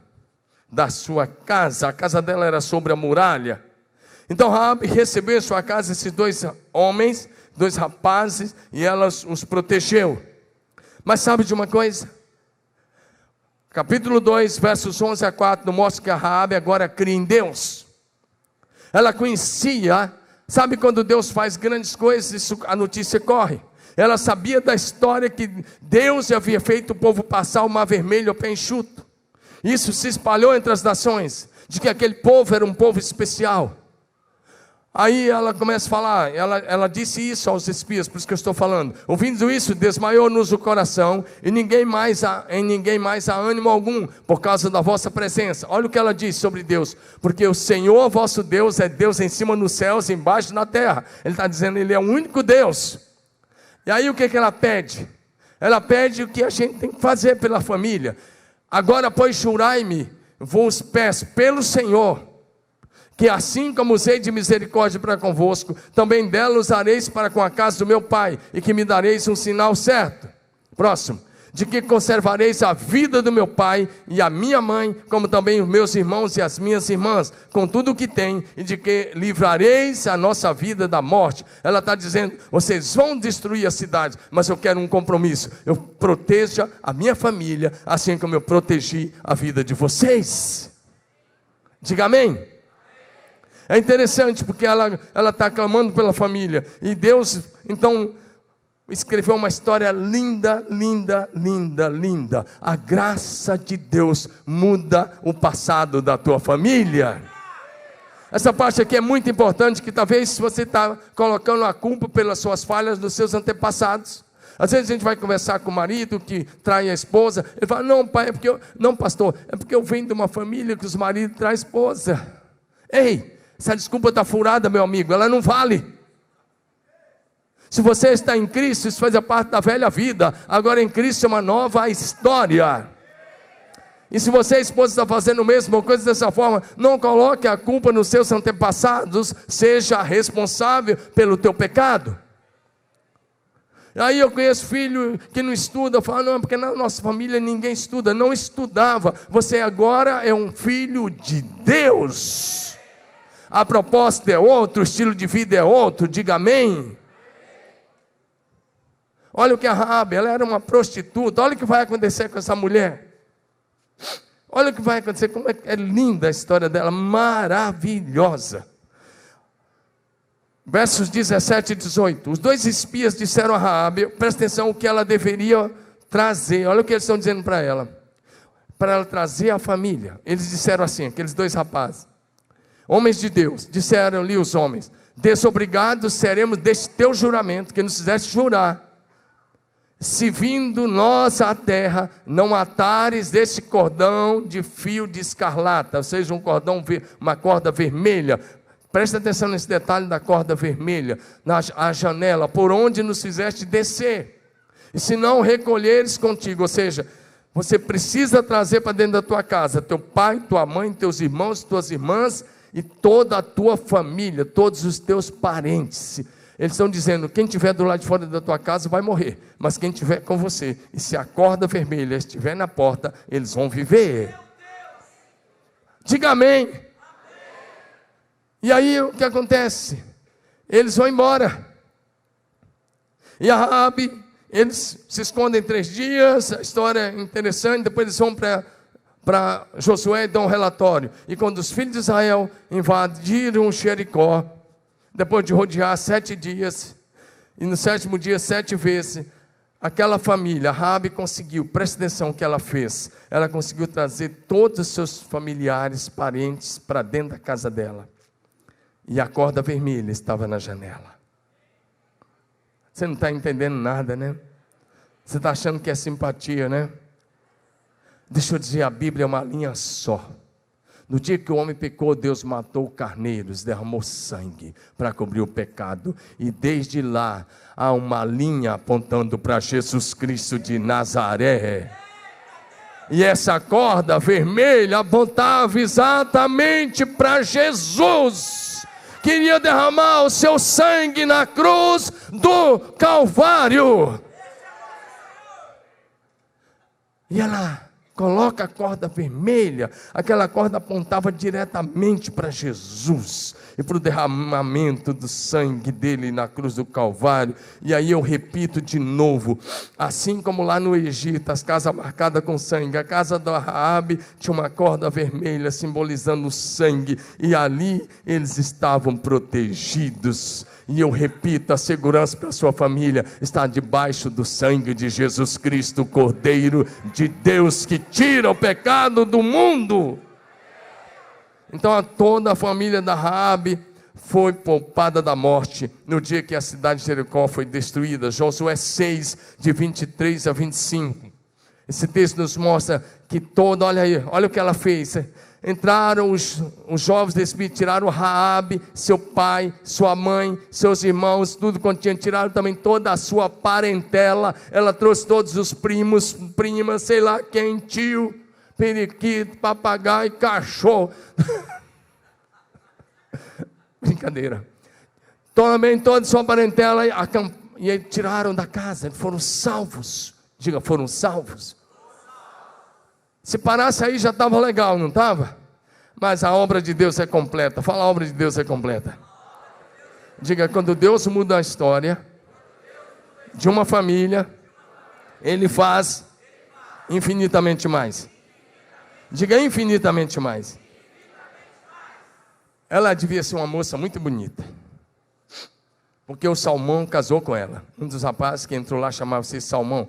da sua casa. A casa dela era sobre a muralha. Então Raabe recebeu em sua casa esses 2 homens, 2 rapazes, e ela os protegeu. Mas sabe de uma coisa? Capítulo 2, versos 11 a 4, mostra que a Raabe agora cria em Deus. Ela conhecia, sabe quando Deus faz grandes coisas, a notícia corre. Ela sabia da história que Deus havia feito o povo passar o mar vermelho a pé enxuto. Isso se espalhou entre as nações, de que aquele povo era um povo especial. Aí ela começa a falar, ela disse isso aos espias, por isso que eu estou falando. Ouvindo isso, desmaiou-nos o coração, e em ninguém mais há ânimo algum, por causa da vossa presença. Olha o que ela diz sobre Deus: porque o Senhor vosso Deus é Deus em cima nos céus e embaixo na terra. Ele está dizendo, Ele é o único Deus. E aí o que ela pede? Ela pede o que a gente tem que fazer pela família. Agora, pois, jurai-me, vos peço, pelo Senhor, que assim como usei de misericórdia para convosco, também dela usareis para com a casa do meu pai, e que me dareis um sinal certo. Próximo. De que conservareis a vida do meu pai e a minha mãe, como também os meus irmãos e as minhas irmãs, com tudo o que tem, e de que livrareis a nossa vida da morte. Ela está dizendo, vocês vão destruir a cidade, mas eu quero um compromisso: eu proteja a minha família, assim como eu protegi a vida de vocês. Diga amém. É interessante porque ela está clamando pela família, e Deus então escreveu uma história linda, linda, linda, linda. A graça de Deus muda o passado da tua família. Essa parte aqui é muito importante, que talvez você está colocando a culpa pelas suas falhas dos seus antepassados. Às vezes a gente vai conversar com o marido que trai a esposa, ele fala: não, pai, não, pastor, é porque eu venho de uma família que os maridos traem a esposa. Ei, essa desculpa está furada, meu amigo, ela não vale. Se você está em Cristo, isso faz parte da velha vida. Agora em Cristo é uma nova história. E se você, esposa, está fazendo a mesma coisa dessa forma, não coloque a culpa nos seus antepassados. Seja responsável pelo teu pecado. Aí eu conheço filho que não estuda, fala: não, porque na nossa família ninguém estuda. Não estudava. Você agora é um filho de Deus. A proposta é outra, o estilo de vida é outro. Diga amém. Olha o que a Raabe, ela era uma prostituta. Olha o que vai acontecer com essa mulher. Olha o que vai acontecer, como é linda a história dela, maravilhosa. Versos 17 e 18. Os 2 espias disseram a Raabe, presta atenção, o que ela deveria trazer. Olha o que eles estão dizendo para ela trazer a família. Eles disseram assim, aqueles 2 rapazes: homens de Deus, disseram-lhe os homens: desobrigados seremos deste teu juramento, que nos fizeste jurar. se vindo nós à terra, não atares deste cordão de fio de escarlata, ou seja, uma corda vermelha. Presta atenção nesse detalhe da corda vermelha, a janela, por onde nos fizeste descer. E se não recolheres contigo, ou seja, você precisa trazer para dentro da tua casa, teu pai, tua mãe, teus irmãos, tuas irmãs, e toda a tua família, todos os teus parentes. Eles estão dizendo, quem estiver do lado de fora da tua casa vai morrer, mas quem estiver com você, e se a corda vermelha estiver na porta, eles vão viver. Diga amém. E aí o que acontece? Eles vão embora. E a Raabe, eles se escondem 3 dias, a história é interessante, depois eles vão para Josué e dão um relatório. E quando os filhos de Israel invadiram Jericó, depois de rodear 7 dias, e no 7º dia 7 vezes, aquela família, Raabe conseguiu, presta atenção o que ela fez, ela conseguiu trazer todos os seus familiares, parentes, para dentro da casa dela, e a corda vermelha estava na janela. Você não está entendendo nada, né? Você está achando que é simpatia, né? Deixa eu dizer, a Bíblia é uma linha só. No dia que o homem pecou, Deus matou carneiros, derramou sangue para cobrir o pecado. E desde lá, há uma linha apontando para Jesus Cristo de Nazaré. E essa corda vermelha apontava exatamente para Jesus. Queria derramar o seu sangue na cruz do Calvário. E ela coloca a corda vermelha, aquela corda apontava diretamente para Jesus, e para o derramamento do sangue dele na cruz do Calvário. E aí eu repito de novo, assim como lá no Egito, as casas marcadas com sangue, a casa da Raabe tinha uma corda vermelha simbolizando o sangue, e ali eles estavam protegidos. E eu repito, a segurança para a sua família está debaixo do sangue de Jesus Cristo, o Cordeiro de Deus, que tira o pecado do mundo. Então toda a família da Raabe foi poupada da morte no dia que a cidade de Jericó foi destruída. Josué 6, de 23 a 25. Esse texto nos mostra que olha aí, olha o que ela fez. Entraram os jovens desse filho, tiraram Raabe, seu pai, sua mãe, seus irmãos, tudo quanto tinha, tiraram também toda a sua parentela. Ela trouxe todos os primos, primas, sei lá quem, tio, periquito, papagaio, cachorro. Brincadeira. Também toda a sua parentela, e aí tiraram da casa, foram salvos. Diga, foram salvos. Se parasse aí já estava legal, não estava? Mas a obra de Deus é completa. Fala, a obra de Deus é completa. Diga, quando Deus muda a história de uma família, Ele faz infinitamente mais. Diga, infinitamente mais. Ela devia ser uma moça muito bonita, porque o Salmão casou com ela. Um dos rapazes que entrou lá chamava-se Salmão.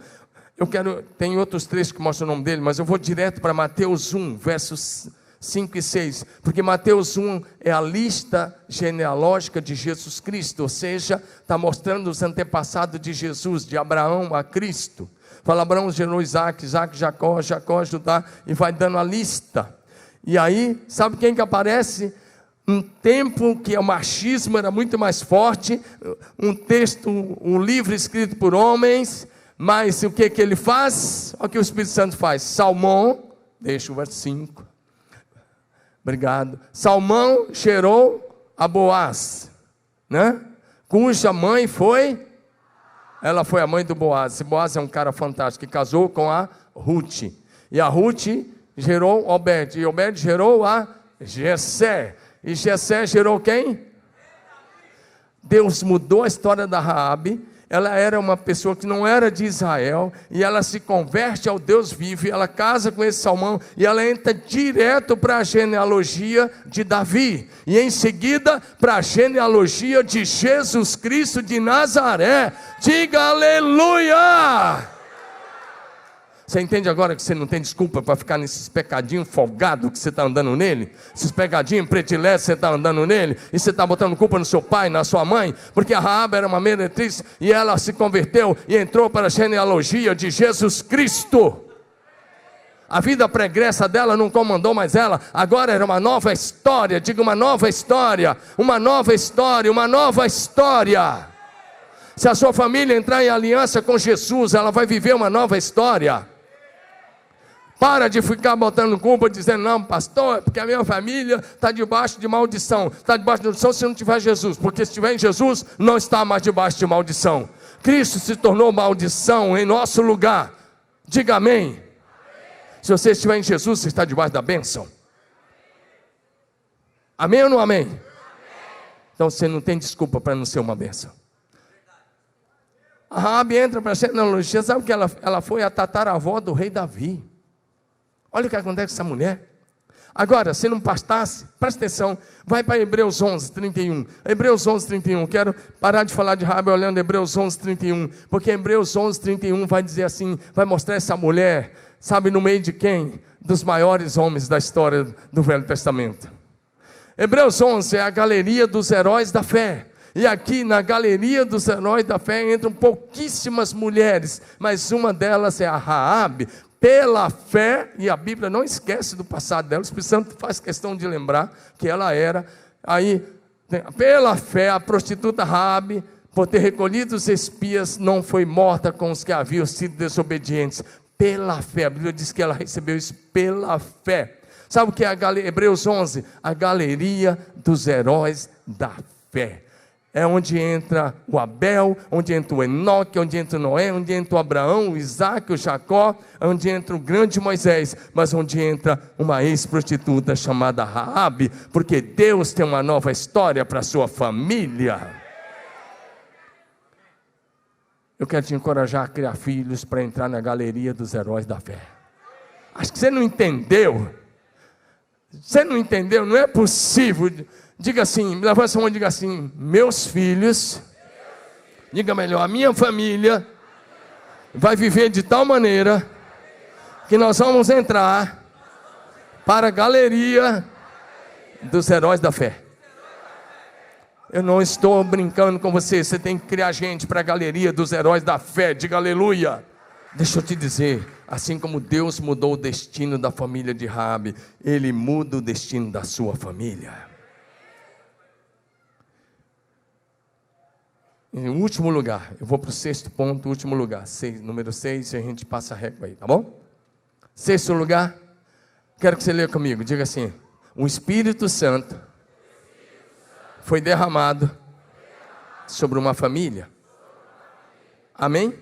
Tem outros trechos que mostram o nome dele, mas eu vou direto para Mateus 1, versos 5 e 6, porque Mateus 1 é a lista genealógica de Jesus Cristo, ou seja, está mostrando os antepassados de Jesus, de Abraão a Cristo. Fala, Abraão gerou Isaac, Isaac, Jacó, Jacó, Judá, e vai dando a lista. E aí, sabe quem que aparece? Um tempo que o machismo era muito mais forte, um livro escrito por homens. Mas o que ele faz? Olha o que o Espírito Santo faz. Salmão, deixa o verso 5. Obrigado. Salmão gerou a Boaz, né? Cuja mãe ela foi a mãe do Boaz. Esse Boaz é um cara fantástico, que casou com a Ruth. E a Ruth gerou Obed. E Obed gerou a Jessé. E Jessé gerou quem? Deus mudou a história da Raabe. Ela era uma pessoa que não era de Israel, e ela se converte ao Deus vivo, ela casa com esse Salmão, e ela entra direto para a genealogia de Davi, e em seguida para a genealogia de Jesus Cristo de Nazaré. Diga aleluia! Você entende agora que você não tem desculpa para ficar nesses pecadinhos folgados que você está andando nele? Esses pecadinhos prediletos que você está andando nele? E você está botando culpa no seu pai, na sua mãe? Porque a Raabe era uma meretriz e ela se converteu e entrou para a genealogia de Jesus Cristo. A vida pregressa dela não comandou mais ela. Agora era uma nova história. Diga, uma nova história. Uma nova história, uma nova história. Se a sua família entrar em aliança com Jesus, ela vai viver uma nova história. Para de ficar botando culpa, dizendo, não, pastor, é porque a minha família está debaixo de maldição. Está debaixo de maldição se não tiver Jesus. Porque se estiver em Jesus, não está mais debaixo de maldição. Cristo se tornou maldição em nosso lugar. Diga amém. Se você estiver em Jesus, você está debaixo da bênção. Amém ou não amém? Então você não tem desculpa para não ser uma bênção. A Raabe entra para a genealogia. Sabe que ela foi a tataravó do rei Davi. Olha o que acontece com essa mulher. Agora, se não bastasse, presta atenção, vai para Hebreus 11, 31. Hebreus 11, 31. Quero parar de falar de Raabe olhando Hebreus 11, 31. Porque Hebreus 11, 31 vai dizer assim, vai mostrar essa mulher, sabe no meio de quem? Dos maiores homens da história do Velho Testamento. Hebreus 11 é a galeria dos heróis da fé. E aqui na galeria dos heróis da fé entram pouquíssimas mulheres, mas uma delas é a Raabe. Pela fé, e a Bíblia não esquece do passado dela, o Espírito Santo faz questão de lembrar que ela era, pela fé, a prostituta Raabe, por ter recolhido os espias, não foi morta com os que haviam sido desobedientes. Pela fé, a Bíblia diz que ela recebeu isso pela fé. Sabe o que é Hebreus 11? A galeria dos heróis da fé. É onde entra o Abel, onde entra o Enoque, onde entra o Noé, onde entra o Abraão, o Isaac, o Jacó, onde entra o grande Moisés, mas onde entra uma ex-prostituta chamada Raabe, porque Deus tem uma nova história para a sua família. Eu quero te encorajar a criar filhos para entrar na galeria dos heróis da fé. Acho que você não entendeu. Você não entendeu, não é possível. Diga assim, levanta a mão e diga assim, meus filhos, diga melhor, a minha família vai viver de tal maneira que nós vamos entrar para a galeria dos heróis da fé. Eu não estou brincando com você, você tem que criar gente para a galeria dos heróis da fé, diga aleluia. Deixa eu te dizer, assim como Deus mudou o destino da família de Raabe, Ele muda o destino da sua família. Em último lugar, eu vou para o sexto ponto, último lugar, número 6, e a gente passa a régua aí, tá bom? Sexto lugar, quero que você leia comigo, diga assim, o Espírito Santo foi derramado sobre uma família. Amém?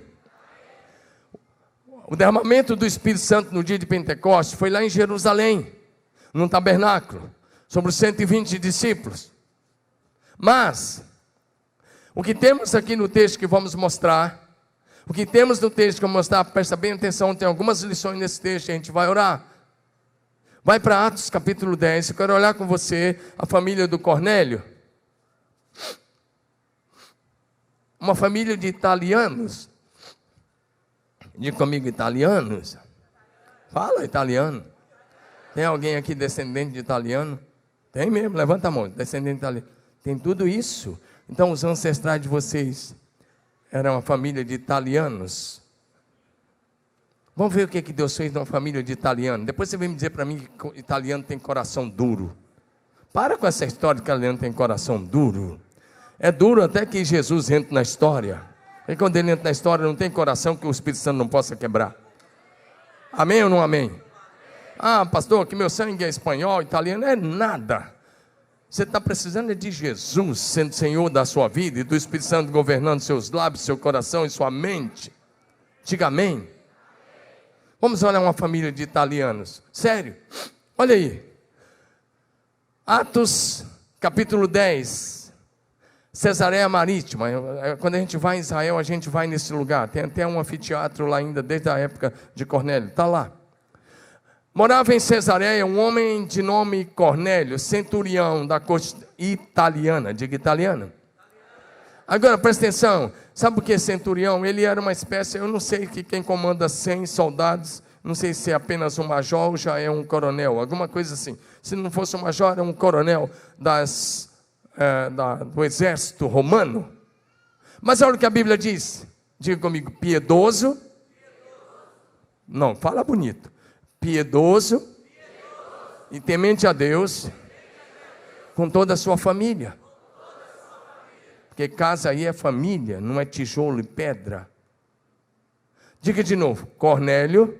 O derramamento do Espírito Santo no dia de Pentecostes foi lá em Jerusalém, num tabernáculo, sobre os 120 discípulos. Mas o que temos aqui no texto que vamos mostrar, o que temos no texto que eu vou mostrar, presta bem atenção, tem algumas lições nesse texto, a gente vai orar. Vai para Atos capítulo 10, eu quero olhar com você a família do Cornélio. Uma família de italianos. Diga comigo, italianos. Fala italiano. Tem alguém aqui descendente de italiano? Tem mesmo, levanta a mão, descendente de italiano. Tem tudo isso. Então os ancestrais de vocês eram uma família de italianos. Vamos ver o que Deus fez numa família de italianos. Depois você vem me dizer para mim que italiano tem coração duro. Para com essa história de que italiano tem coração duro. É duro até que Jesus entre na história. E quando ele entra na história não tem coração que o Espírito Santo não possa quebrar. Amém ou não amém? Ah, pastor, que meu sangue é espanhol, italiano, é nada. Você está precisando de Jesus sendo Senhor da sua vida e do Espírito Santo governando seus lábios, seu coração e sua mente. Diga amém. Vamos olhar uma família de italianos. Sério, olha aí. Atos capítulo 10. Cesareia Marítima. Quando a gente vai em Israel, a gente vai nesse lugar. Tem até um anfiteatro lá ainda, desde a época de Cornélio. Está lá. Morava em Cesareia um homem de nome Cornélio, centurião da corte italiana. Diga italiana. Agora, presta atenção, sabe o que é centurião? Ele era uma espécie, eu não sei que quem comanda 100 soldados, não sei se é apenas um major ou já é um coronel, alguma coisa assim. Se não fosse um major, é um coronel do exército romano. Mas olha o que a Bíblia diz, diga comigo, piedoso, não, fala bonito, piedoso e temente a Deus com toda a sua família. Porque casa aí é família, não é tijolo e pedra. Diga de novo, Cornélio,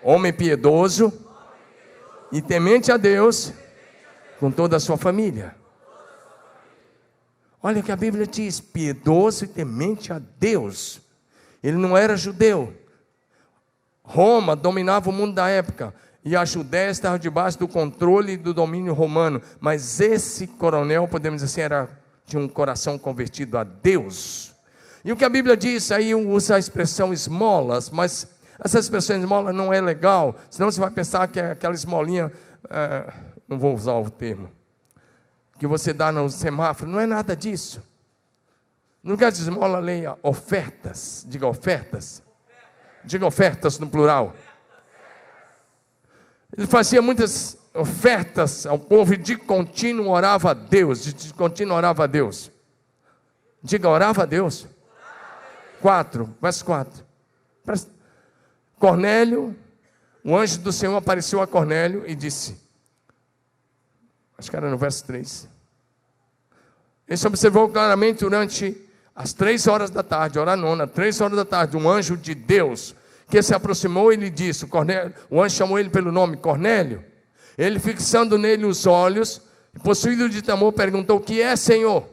homem piedoso e temente a Deus com toda a sua família. Olha o que a Bíblia diz, piedoso e temente a Deus. Ele não era judeu. Roma dominava o mundo da época, e a Judéia estava debaixo do controle e do domínio romano. Mas esse coronel, podemos dizer assim, tinha um coração convertido a Deus. E o que a Bíblia diz, aí usa a expressão esmolas, mas essa expressão esmola não é legal, senão você vai pensar que é aquela esmolinha, não vou usar o termo, que você dá no semáforo, não é nada disso. No lugar de esmola, leia ofertas, diga ofertas no plural. Ele fazia muitas ofertas ao povo e de contínuo orava a Deus, Diga, orava a Deus. 4, verso 4. Cornélio, o anjo do Senhor apareceu a Cornélio e disse, acho que era no verso 3. Ele se observou claramente durante as 3 horas da tarde, hora nona, 3 horas da tarde, um anjo de Deus, que se aproximou e lhe disse, Cornélio, o anjo chamou ele pelo nome, Cornélio. Ele, fixando nele os olhos, possuído de temor, perguntou, o que é, Senhor?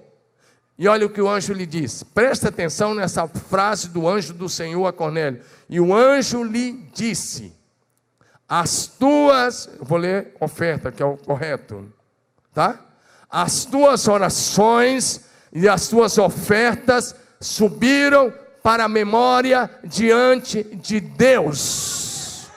E olha o que o anjo lhe disse. Presta atenção nessa frase do anjo do Senhor a Cornélio. E o anjo lhe disse, eu vou ler oferta, que é o correto, tá? As tuas orações e as tuas ofertas subiram para a memória diante de Deus.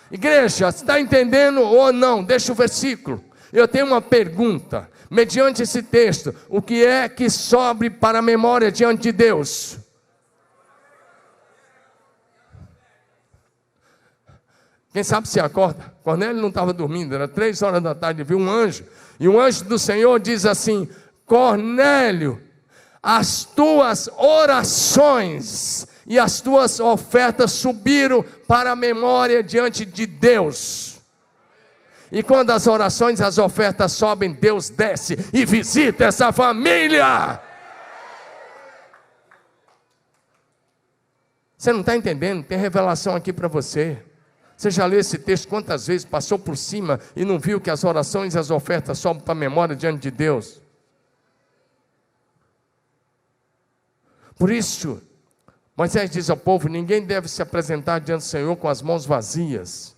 Igreja, você está entendendo ou não? Deixa o versículo. Eu tenho uma pergunta. Mediante esse texto, o que é que sobe para a memória diante de Deus? Quem sabe se acorda? Cornélio não estava dormindo, era 3 horas da tarde, viu um anjo. E o anjo do Senhor diz assim, Cornélio, as tuas orações e as tuas ofertas subiram para a memória diante de Deus. E quando as orações e as ofertas sobem, Deus desce e visita essa família. Você não está entendendo? Tem revelação aqui para você. Você já leu esse texto quantas vezes, passou por cima e não viu que as orações e as ofertas sobem para a memória diante de Deus? Por isso, Moisés diz ao povo, ninguém deve se apresentar diante do Senhor com as mãos vazias.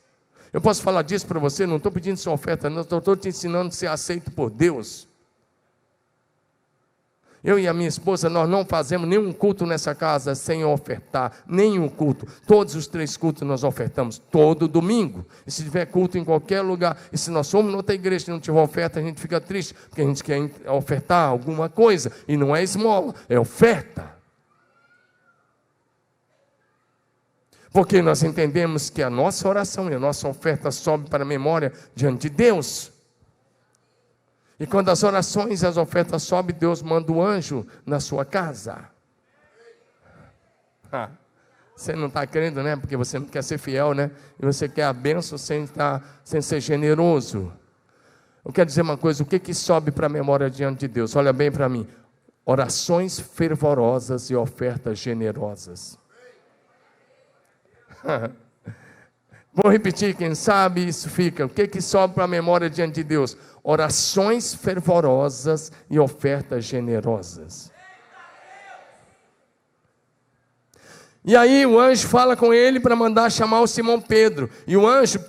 Eu posso falar disso para você, não estou pedindo sua oferta, não, estou te ensinando a ser aceito por Deus. Eu e a minha esposa, nós não fazemos nenhum culto nessa casa sem ofertar, nenhum culto. Todos os 3 cultos nós ofertamos, todo domingo. E se tiver culto em qualquer lugar, e se nós somos noutra igreja e não tiver oferta, a gente fica triste, porque a gente quer ofertar alguma coisa, e não é esmola, é oferta. Porque nós entendemos que a nossa oração e a nossa oferta sobe para a memória diante de Deus. E quando as orações e as ofertas sobem, Deus manda o anjo na sua casa. Você não está crendo, né? Porque você não quer ser fiel, né? E você quer a bênção sem ser generoso. Eu quero dizer uma coisa, o que sobe para a memória diante de Deus? Olha bem para mim. Orações fervorosas e ofertas generosas. Vou repetir, quem sabe isso fica. O que sobe para a memória diante de Deus? Orações fervorosas e ofertas generosas. E aí o anjo fala com ele para mandar chamar o Simão Pedro. E o anjo,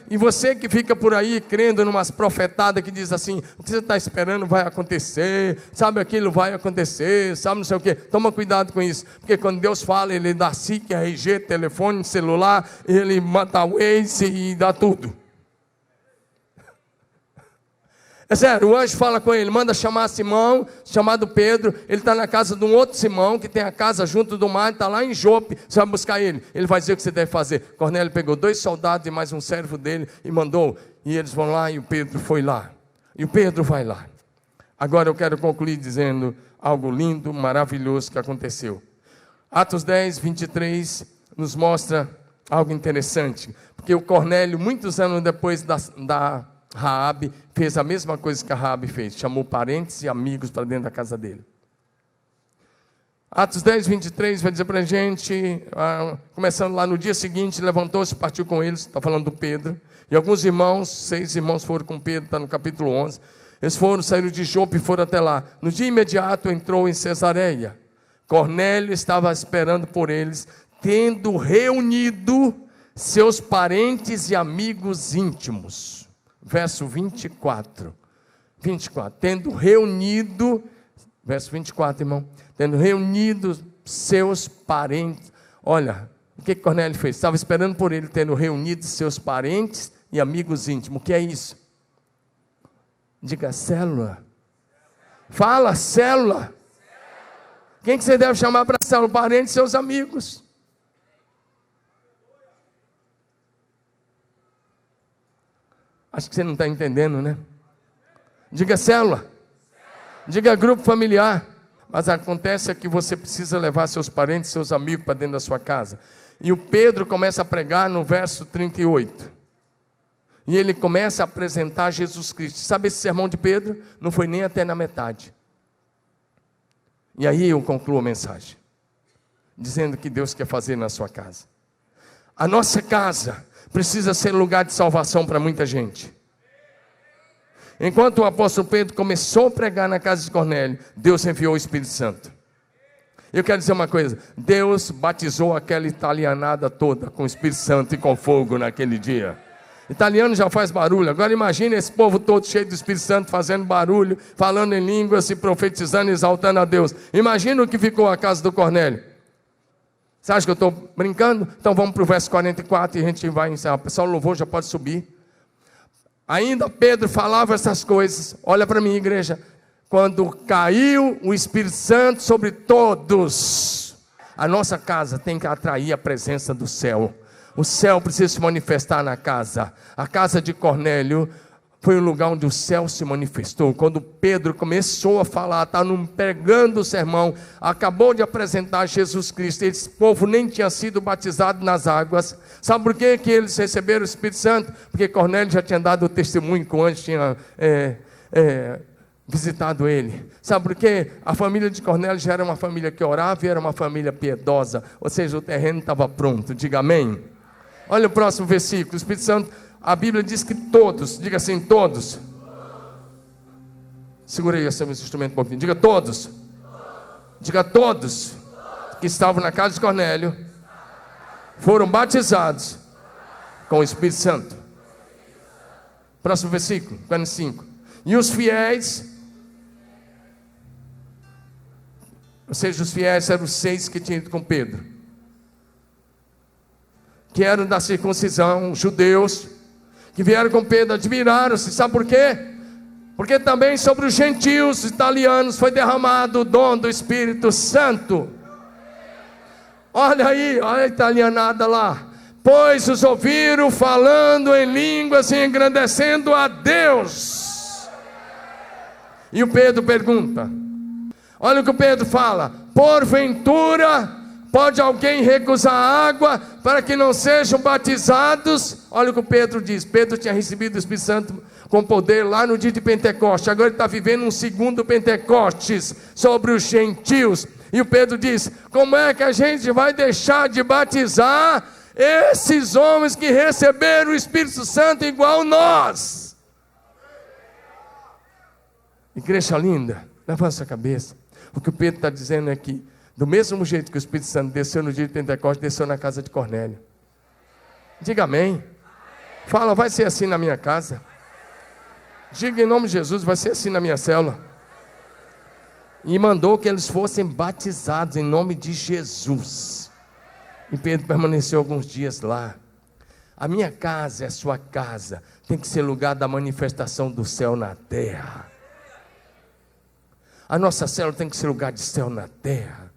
e você que fica por aí crendo numas profetadas que diz assim, o que você está esperando vai acontecer, sabe aquilo vai acontecer, sabe não sei o quê. Toma cuidado com isso, porque quando Deus fala, Ele dá SIC, RG, telefone, celular, Ele mata o Waze e dá tudo. É sério, o anjo fala com ele, manda chamar Simão, chamado Pedro. Ele está na casa de um outro Simão, que tem a casa junto do mar, está lá em Jope. Você vai buscar ele, ele vai dizer o que você deve fazer. Cornélio pegou 2 soldados e mais um servo dele e mandou. E eles vão lá e o Pedro foi lá. E o Pedro vai lá. Agora eu quero concluir dizendo algo lindo, maravilhoso que aconteceu. Atos 10, 23 nos mostra algo interessante. Porque o Cornélio, muitos anos depois da Raabe, fez a mesma coisa que a Raabe fez. Chamou parentes e amigos para dentro da casa dele. Atos 10, 23 vai dizer para a gente, começando lá no dia seguinte, levantou-se e partiu com eles, está falando do Pedro. E alguns irmãos, 6 irmãos foram com Pedro, está no capítulo 11. Eles saíram de Jope e foram até lá. No dia imediato entrou em Cesareia. Cornélio estava esperando por eles, tendo reunido seus parentes e amigos íntimos. Verso 24. Tendo reunido, verso 24, irmão. Tendo reunido seus parentes. Olha, o que Cornélio fez? Estava esperando por ele, tendo reunido seus parentes e amigos íntimos. O que é isso? Diga célula. Fala, célula. Quem que você deve chamar para a célula? Parentes e seus amigos. Acho que você não está entendendo, né? Diga célula. Diga grupo familiar. Mas acontece é que você precisa levar seus parentes, seus amigos para dentro da sua casa. E o Pedro começa a pregar no verso 38. E ele começa a apresentar Jesus Cristo. Sabe esse sermão de Pedro? Não foi nem até na metade. E aí eu concluo a mensagem, dizendo que Deus quer fazer na sua casa. A nossa casa precisa ser lugar de salvação para muita gente. Enquanto o apóstolo Pedro começou a pregar na casa de Cornélio, Deus enviou o Espírito Santo. Eu quero dizer uma coisa, Deus batizou aquela italianada toda com o Espírito Santo e com fogo naquele dia. Italiano já faz barulho, agora imagine esse povo todo cheio do Espírito Santo, fazendo barulho, falando em línguas, se profetizando, exaltando a Deus. Imagina o que ficou a casa do Cornélio. Você acha que eu estou brincando? Então vamos para o verso 44 e a gente vai encerrar. O pessoal do louvor já pode subir. Ainda Pedro falava essas coisas. Olha para mim, igreja. Quando caiu o Espírito Santo sobre todos, a nossa casa tem que atrair a presença do céu. O céu precisa se manifestar na casa. A casa de Cornélio foi o lugar onde o céu se manifestou. Quando Pedro começou a falar, estava pregando o sermão, acabou de apresentar Jesus Cristo. Esse povo nem tinha sido batizado nas águas. Sabe por que eles receberam o Espírito Santo? Porque Cornélio já tinha dado o testemunho que o anjo tinha visitado ele. Sabe por quê? A família de Cornélio já era uma família que orava e era uma família piedosa. Ou seja, o terreno estava pronto. Diga amém. Olha o próximo versículo. O Espírito Santo, a Bíblia diz que todos, diga assim, todos. Segura aí esse instrumento um pouquinho. Diga todos. Diga todos que estavam na casa de Cornélio foram batizados com o Espírito Santo. Próximo versículo, 45. E os fiéis, ou seja, os fiéis eram os 6 que tinham ido com Pedro, que eram da circuncisão, judeus, que vieram com Pedro, admiraram-se. Sabe por quê? Porque também sobre os gentios italianos foi derramado o dom do Espírito Santo. Olha aí, olha a italianada lá. Pois os ouviram falando em línguas e engrandecendo a Deus. E o Pedro pergunta, olha o que o Pedro fala: porventura pode alguém recusar a água para que não sejam batizados? Olha o que o Pedro diz. Pedro tinha recebido o Espírito Santo com poder lá no dia de Pentecostes. Agora ele está vivendo um segundo Pentecostes sobre os gentios. E o Pedro diz: como é que a gente vai deixar de batizar esses homens que receberam o Espírito Santo igual nós? Igreja linda, levanta a cabeça. O que o Pedro está dizendo é que do mesmo jeito que o Espírito Santo desceu no dia de Pentecostes, desceu na casa de Cornélio. Diga amém. Fala, vai ser assim na minha casa. Diga em nome de Jesus, vai ser assim na minha célula. E mandou que eles fossem batizados em nome de Jesus. E Pedro permaneceu alguns dias lá. A minha casa é a sua casa, tem que ser lugar da manifestação do céu na terra. A nossa célula tem que ser lugar de céu na terra.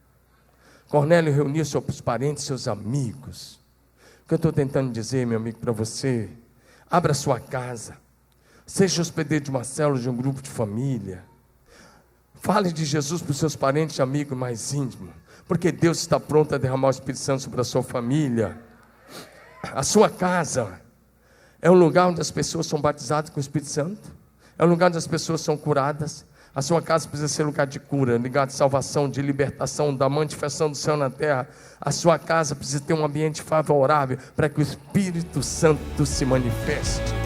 Cornélio reuniu seus parentes, seus amigos. O que eu estou tentando dizer, meu amigo, para você: abra sua casa, seja hospedeiro de uma célula, de um grupo de família. Fale de Jesus para os seus parentes e amigos mais íntimos, porque Deus está pronto a derramar o Espírito Santo sobre a sua família. A sua casa é um lugar onde as pessoas são batizadas com o Espírito Santo, é um lugar onde as pessoas são curadas. A sua casa precisa ser lugar de cura, lugar de salvação, de libertação, da manifestação do céu na terra. A sua casa precisa ter um ambiente favorável para que o Espírito Santo se manifeste.